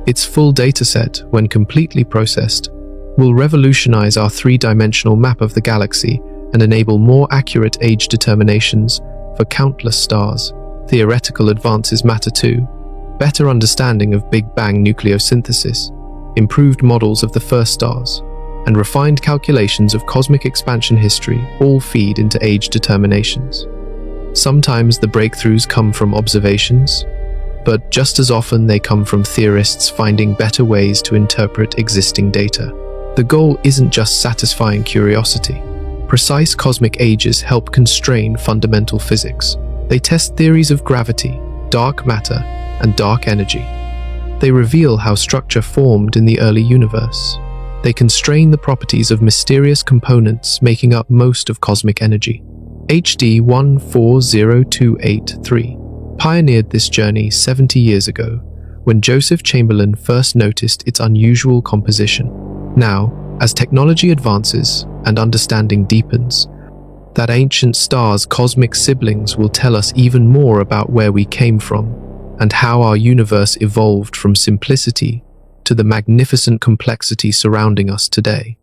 Its full dataset, when completely processed, will revolutionize our 3-dimensional map of the galaxy and enable more accurate age determinations for countless stars. Theoretical advances matter too. Better understanding of Big Bang nucleosynthesis, improved models of the first stars, and refined calculations of cosmic expansion history all feed into age determinations. Sometimes the breakthroughs come from observations, but just as often they come from theorists finding better ways to interpret existing data. The goal isn't just satisfying curiosity. Precise cosmic ages help constrain fundamental physics. They test theories of gravity, dark matter, and dark energy. They reveal how structure formed in the early universe. They constrain the properties of mysterious components making up most of cosmic energy. HD 140283 pioneered this journey 70 years ago, when Joseph Chamberlain first noticed its unusual composition. Now, as technology advances and understanding deepens, that ancient star's cosmic siblings will tell us even more about where we came from and how our universe evolved from simplicity to the magnificent complexity surrounding us today.